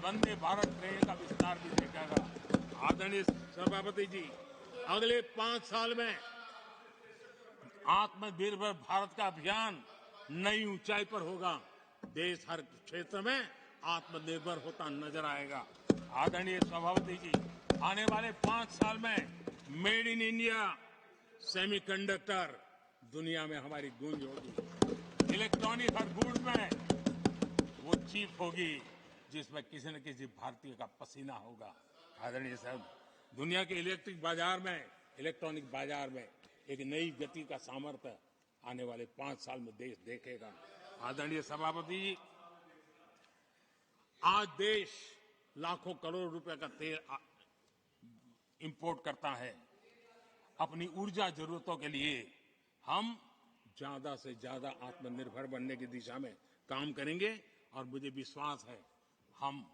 वंदे भारत ट्रेन का विस्तार भी देखेगा। आदरणीय सभापति जी, अगले 5 साल में आत्मनिर्भर भारत का अभियान नई ऊंचाई पर होगा। देश हर क्षेत्र में आत्मनिर्भर होता नजर आएगा। आदरणीय सभापति जी, आने वाले 5 साल में मेड इन इंडिया सेमीकंडक्टर दुनिया में हमारी गूंज होगी। इलेक्ट्रॉनिक हर गुड्स में वो चीप होगी जिसमें किसी न किसी भारतीय का पसीना होगा। आदरणीय साहब, दुनिया के इलेक्ट्रॉनिक बाजार में एक नई गति का सामर्थ्य आने वाले 5 साल में देश देखेगा। आदरणीय सभापति जी, आज देश लाखों करोड़ रुपए का तेल इंपोर्ट करता है। अपनी ऊर्जा जरूरतों के लिए हम ज्यादा से ज्यादा आत्मनिर्भर बनने की दिशा में काम करेंगे और मुझे विश्वास है हम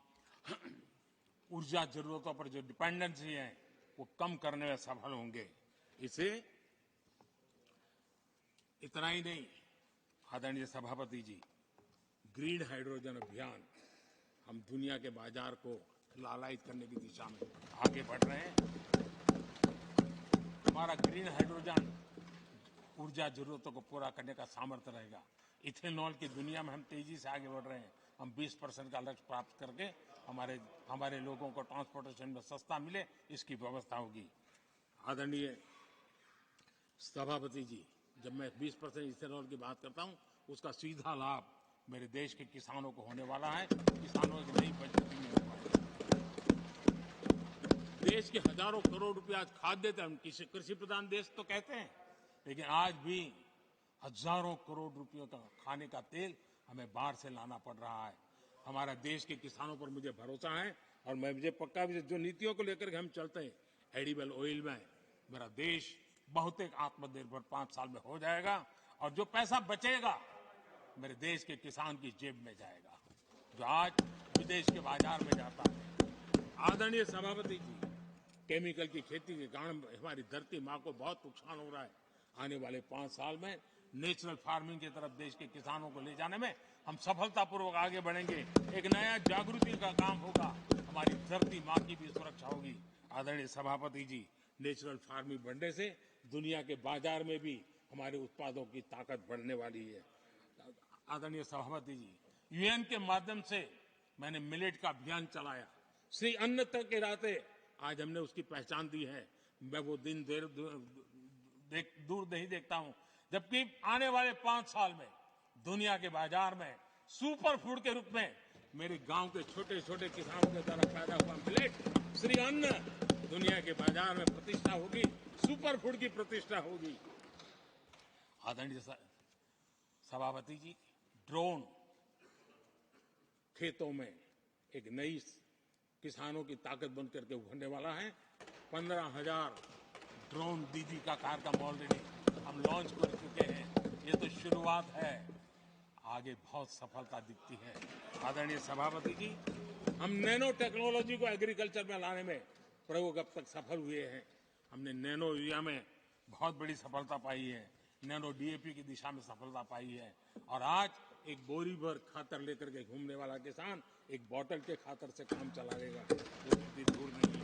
ऊर्जा जरूरतों पर जो डिपेंडेंसी है वो कम करने में सफल होंगे। इसे इतना ही नहीं, आदरणीय सभापति जी, ग्रीन हाइड्रोजन अभियान हम दुनिया के बाजार को लालायित करने की दिशा में आगे बढ़ रहे हैं। हमारा ग्रीन हाइड्रोजन ऊर्जा जरूरतों को पूरा करने का सामर्थ्य रहेगा। इथेनॉल की दुनिया में हम तेजी से आगे बढ़ रहे हैं। हम 20% का लक्ष्य प्राप्त करके हमारे लोगों को ट्रांसपोर्टेशन में सस्ता मिले, इसकी व्यवस्था होगी। आदरणीय सभापति जी, जब मैं 20% इथेनॉल की बात करता हूं, उसका सीधा लाभ मेरे देश के किसानों को होने वाला है। किसानों की नई बचत में होने वाली है। देश के हजारों करोड़ रुपए आज खाद्य देते हैं। हम कृषि प्रधान देश तो कहते हैं, लेकिन आज भी हजारों करोड़ रुपयों का खाने का तेल हमें बाहर से लाना पड़ रहा है। हमारा देश के किसानों पर मुझे भरोसा है और मुझे पक्का भी जो नीतियों को लेकर के हम चलते हैं, एडिबल ऑयल में मेरा देश बहुत एक आत्मनिर्भर 5 साल में हो जाएगा और जो पैसा बचेगा मेरे देश के किसान की जेब में जाएगा, जो आज विदेश के बाजार में जाता है। आदरणीय सभापति जी, केमिकल की खेती के कारण हमारी धरती मां को बहुत नुकसान हो रहा है। आने वाले 5 साल में नेचुरल फार्मिंग की तरफ देश के किसानों को ले जाने में हम सफलतापूर्वक आगे बढ़ेंगे। एक नया जागृति का काम होगा, हमारी धरती मां की भी सुरक्षा होगी। आदरणीय सभापति जी, नेचुरल फार्मिंग बढ़ने से दुनिया के बाजार में भी हमारे उत्पादों की ताकत बढ़ने वाली है। आदरणीय सभापति जी, यूएन के माध्यम से मैंने मिलेट का अभियान चलाया। श्री अन्न तक के राते आज हमने उसकी पहचान दी है। मैं वो दिन दूर नहीं देखता हूं जबकि आने वाले 5 साल में दुनिया के बाजार में सुपर फूड के रूप में मेरे गांव के छोटे छोटे किसानों के द्वारा पैदा हुआ मिलेट, श्री अन्न, दुनिया के बाजार में प्रतिष्ठा होगी, सुपर फूड की प्रतिष्ठा होगी। आदरणीय सभापति जी, ड्रोन खेतों में एक नई किसानों की ताकत बन करके उभरने वाला है। 15,000 ड्रोन दीदी का कार्यक्रम ऑलरेडी हम लॉन्च कर चुके हैं। ये तो शुरुआत है, आगे बहुत सफलता दिखती है। आदरणीय सभापति जी, हम नैनो टेक्नोलॉजी को एग्रीकल्चर में लाने में प्रयोग अब तक सफल हुए हैं। हमने नैनो यूरिया में बहुत बड़ी सफलता पाई है, नैनो डीएपी की दिशा में सफलता पाई है और आज एक बोरी भर खातर लेकर के घूमने वाला किसान एक बोतल के खातर से काम चला लेगा, वो भी दूर नहीं है।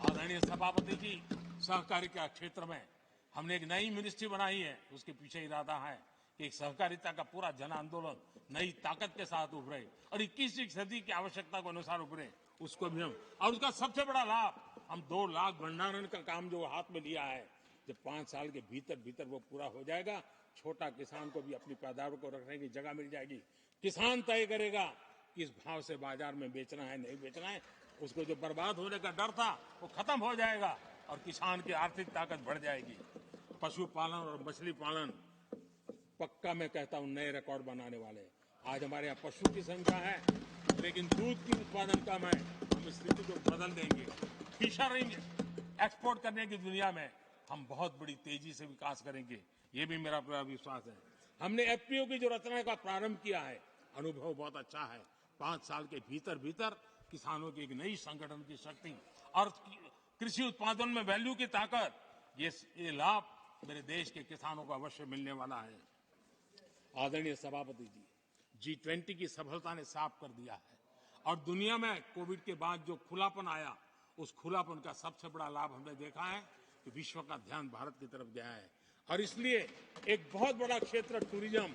आदरणीय सभापति जी, सहकारिता क्षेत्र में हमने एक नई मिनिस्ट्री बनाई है। उसके पीछे इरादा है कि एक सहकारिता का पूरा जन आंदोलन नई ताकत के साथ उभरे और 21वीं सदी की आवश्यकता के अनुसार उभरे, उसको भी हम, और उसका सबसे बड़ा लाभ हम 2 लाख भंडारण का काम जो हाथ में लिया है, जब 5 साल के भीतर वो पूरा हो जाएगा, छोटा किसान को भी अपनी पैदावार को रखने की जगह मिल जाएगी। किसान तय करेगा किस भाव से बाजार में बेचना है, नहीं बेचना है। उसको जो बर्बाद होने का डर था वो खत्म हो जाएगा और किसान की आर्थिक ताकत बढ़ जाएगी। पशुपालन और मछली पालन पक्का मैं कहता हूं नए रिकॉर्ड बनाने वाले। आज हमारे यहाँ पशु की संख्या है लेकिन दूध की उत्पादन कम है। हम इस स्थिति को बदल देंगे। फिशरिंग एक्सपोर्ट करने की दुनिया में हम बहुत बड़ी तेजी से विकास करेंगे, ये भी मेरा पूरा विश्वास है। हमने एफपीओ की जो रचना का प्रारंभ किया है, अनुभव बहुत अच्छा है। 5 साल के भीतर किसानों की एक नई संगठन की शक्ति और कृषि उत्पादन में वैल्यू की ताकत, ये लाभ मेरे देश के किसानों को अवश्य मिलने वाला है। आदरणीय सभापति जी, G20 की सफलता ने साफ कर दिया है और दुनिया में कोविड के बाद जो खुलापन आया, उस खुलापन का सबसे बड़ा लाभ हमने देखा है कि विश्व का ध्यान भारत की तरफ गया है। और इसलिए एक बहुत बड़ा क्षेत्र टूरिज्म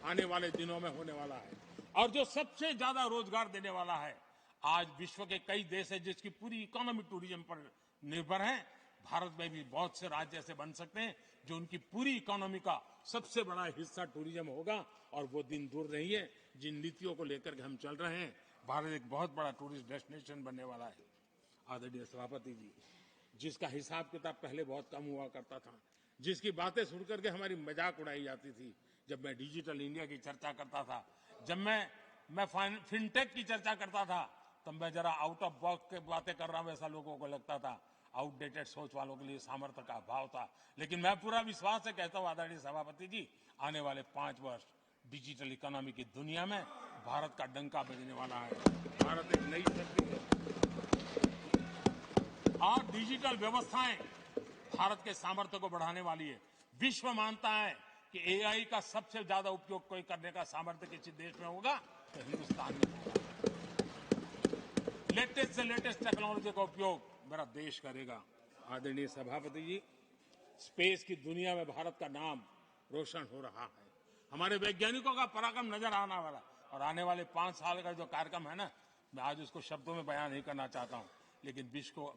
आने वाले दिनों में होने वाला है और जो सबसे ज्यादा रोजगार देने वाला है। आज विश्व के कई देश हैं जिसकी पूरी इकोनॉमी टूरिज्म पर निर्भर है। भारत में भी बहुत से राज्य ऐसे बन सकते हैं जो उनकी पूरी इकोनॉमी का सबसे बड़ा हिस्सा टूरिज्म होगा और वो दिन दूर नहीं है। जिन नीतियों को लेकर के हम चल रहे हैं, भारत एक बहुत बड़ा टूरिस्ट डेस्टिनेशन बनने वाला है। आदरणीय सभापति जी, जिसका हिसाब किताब पहले बहुत कम हुआ करता था, जिसकी बातें सुन करके हमारी मजाक उड़ाई जाती थी, जब मैं डिजिटल इंडिया की चर्चा करता था, जब मैं फिनटेक की चर्चा करता था, तब मैं जरा आउट ऑफ बॉक्स की बातें कर रहा हूं ऐसा लोगों को लगता था। आउटडेटेड सोच वालों के लिए सामर्थ्य का अभाव था। लेकिन मैं पूरा विश्वास से कहता हूं आदरणीय सभापति जी, आने वाले 5 वर्ष डिजिटल इकोनॉमी की दुनिया में भारत का डंका बजने वाला है। भारत एक नई शक्ति है और डिजिटल व्यवस्थाएं भारत के सामर्थ्य को बढ़ाने वाली है। विश्व मानता है कि एआई का सबसे ज्यादा उपयोग कोई करने का सामर्थ्य किसी देश में होगा तो हिंदुस्तान में होगा। लेटेस्ट से लेटेस्ट टेक्नोलॉजी का उपयोग मेरा देश करेगा। आदरणीय सभापति जी, स्पेस की दुनिया में भारत का नाम रोशन हो रहा है। हमारे वैज्ञानिकों का पराक्रम नजर आने वाला और आने वाले 5 साल का जो कार्यक्रम है ना, मैं आज उसको शब्दों में बयान नहीं करना चाहता हूं, लेकिन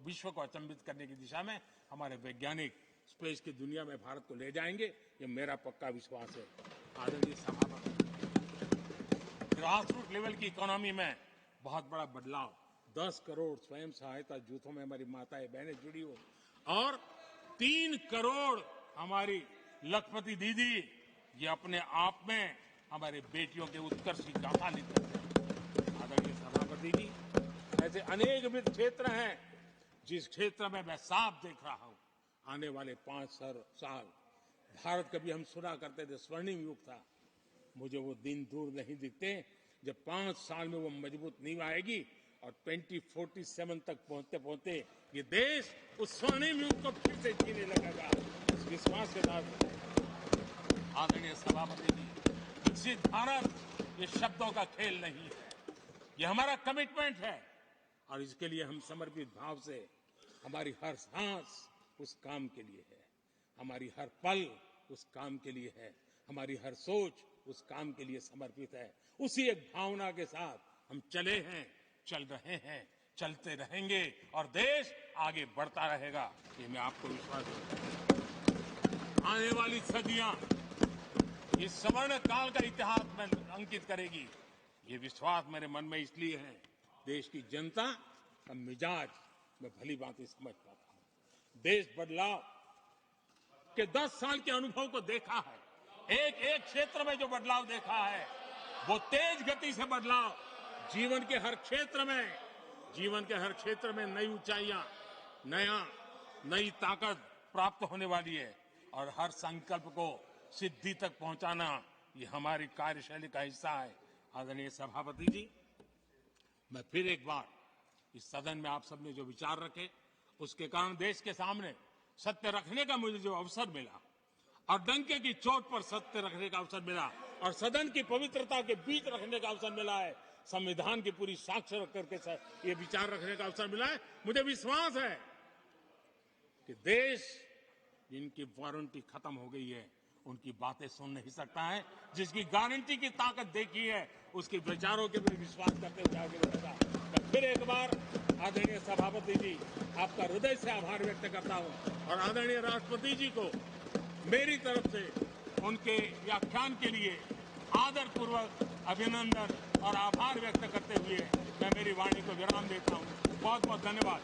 विश्व को अचंभित करने की दिशा में हमारे वैज्ञानिक स्पेस की दुनिया में भारत को ले जाएंगे, ये मेरा पक्का विश्वास है। आदरणीय सभापति, ग्रास रूट लेवल की इकोनॉमी में बहुत बड़ा बदलाव, 10 करोड़ स्वयं सहायता जूथों में हमारी माताएं बहनें जुड़ी हो और 3 करोड़ हमारी लखपति दीदी, ये अपने आप में हमारे बेटियों के उत्कर्ष की गाथा लिखते हैं। आदरणीय सभापति जी, ऐसे अनेक विविध क्षेत्र हैं जिस क्षेत्र में मैं साफ देख रहा हूं आने वाले 5 साल भारत, कभी हम सुना करते थे स्वर्णिम युग था, मुझे वो दिन दूर नहीं दिखते जब 5 साल में वो मजबूत नींव आएगी और 2047 तक पहुंचते पहुंचते ये देश उस स्वर्णिम युग को फिर से जीने लगेगा। इस विश्वास के साथ आदरणीय सभापति जी, विकसित भारत ये शब्दों का खेल नहीं है, ये हमारा कमिटमेंट है और इसके लिए हम समर्पित भाव से, हमारी हर सांस उस काम के लिए है, हमारी हर पल उस काम के लिए है, हमारी हर सोच उस काम के लिए समर्पित है। उसी एक भावना के साथ हम चले हैं, चल रहे हैं, चलते रहेंगे और देश आगे बढ़ता रहेगा, ये मैं आपको विश्वास देता हूं। आने वाली सदियां इस स्वर्ण काल का इतिहास में अंकित करेगी, ये विश्वास मेरे मन में इसलिए है, देश की जनता का मिजाज मैं भली भांति समझ पाता हूं। देश बदलाव के 10 साल के अनुभव को देखा है, एक एक क्षेत्र में जो बदलाव देखा है वो तेज गति से बदलाव जीवन के हर क्षेत्र में नई ऊंचाइयां, नई ताकत प्राप्त होने वाली है और हर संकल्प को सिद्धि तक पहुंचाना ये हमारी कार्यशैली का हिस्सा है। आदरणीय सभापति जी, मैं फिर एक बार इस सदन में आप सबने जो विचार रखे उसके कारण देश के सामने सत्य रखने का मुझे जो अवसर मिला और डंके की चोट पर सत्य रखने का अवसर मिला और सदन की पवित्रता के बीच रखने का अवसर मिला है, संविधान की पूरी साक्ष्य रख करके ये विचार रखने का अवसर मिला है, मुझे विश्वास है कि देश जिनकी वारंटी खत्म हो गई है उनकी बातें सुन नहीं सकता है, जिसकी गारंटी की ताकत देखी है उसके विचारों के भी विश्वास करते हुए आगे बढ़ेगा। मैं फिर एक बार आदरणीय सभापति जी आपका हृदय से आभार व्यक्त करता हूं और आदरणीय राष्ट्रपति जी को मेरी तरफ से उनके व्याख्यान के लिए आदरपूर्वक अभिनंदन और आभार व्यक्त करते हुए मैं मेरी वाणी को विराम देता हूं। बहुत बहुत धन्यवाद।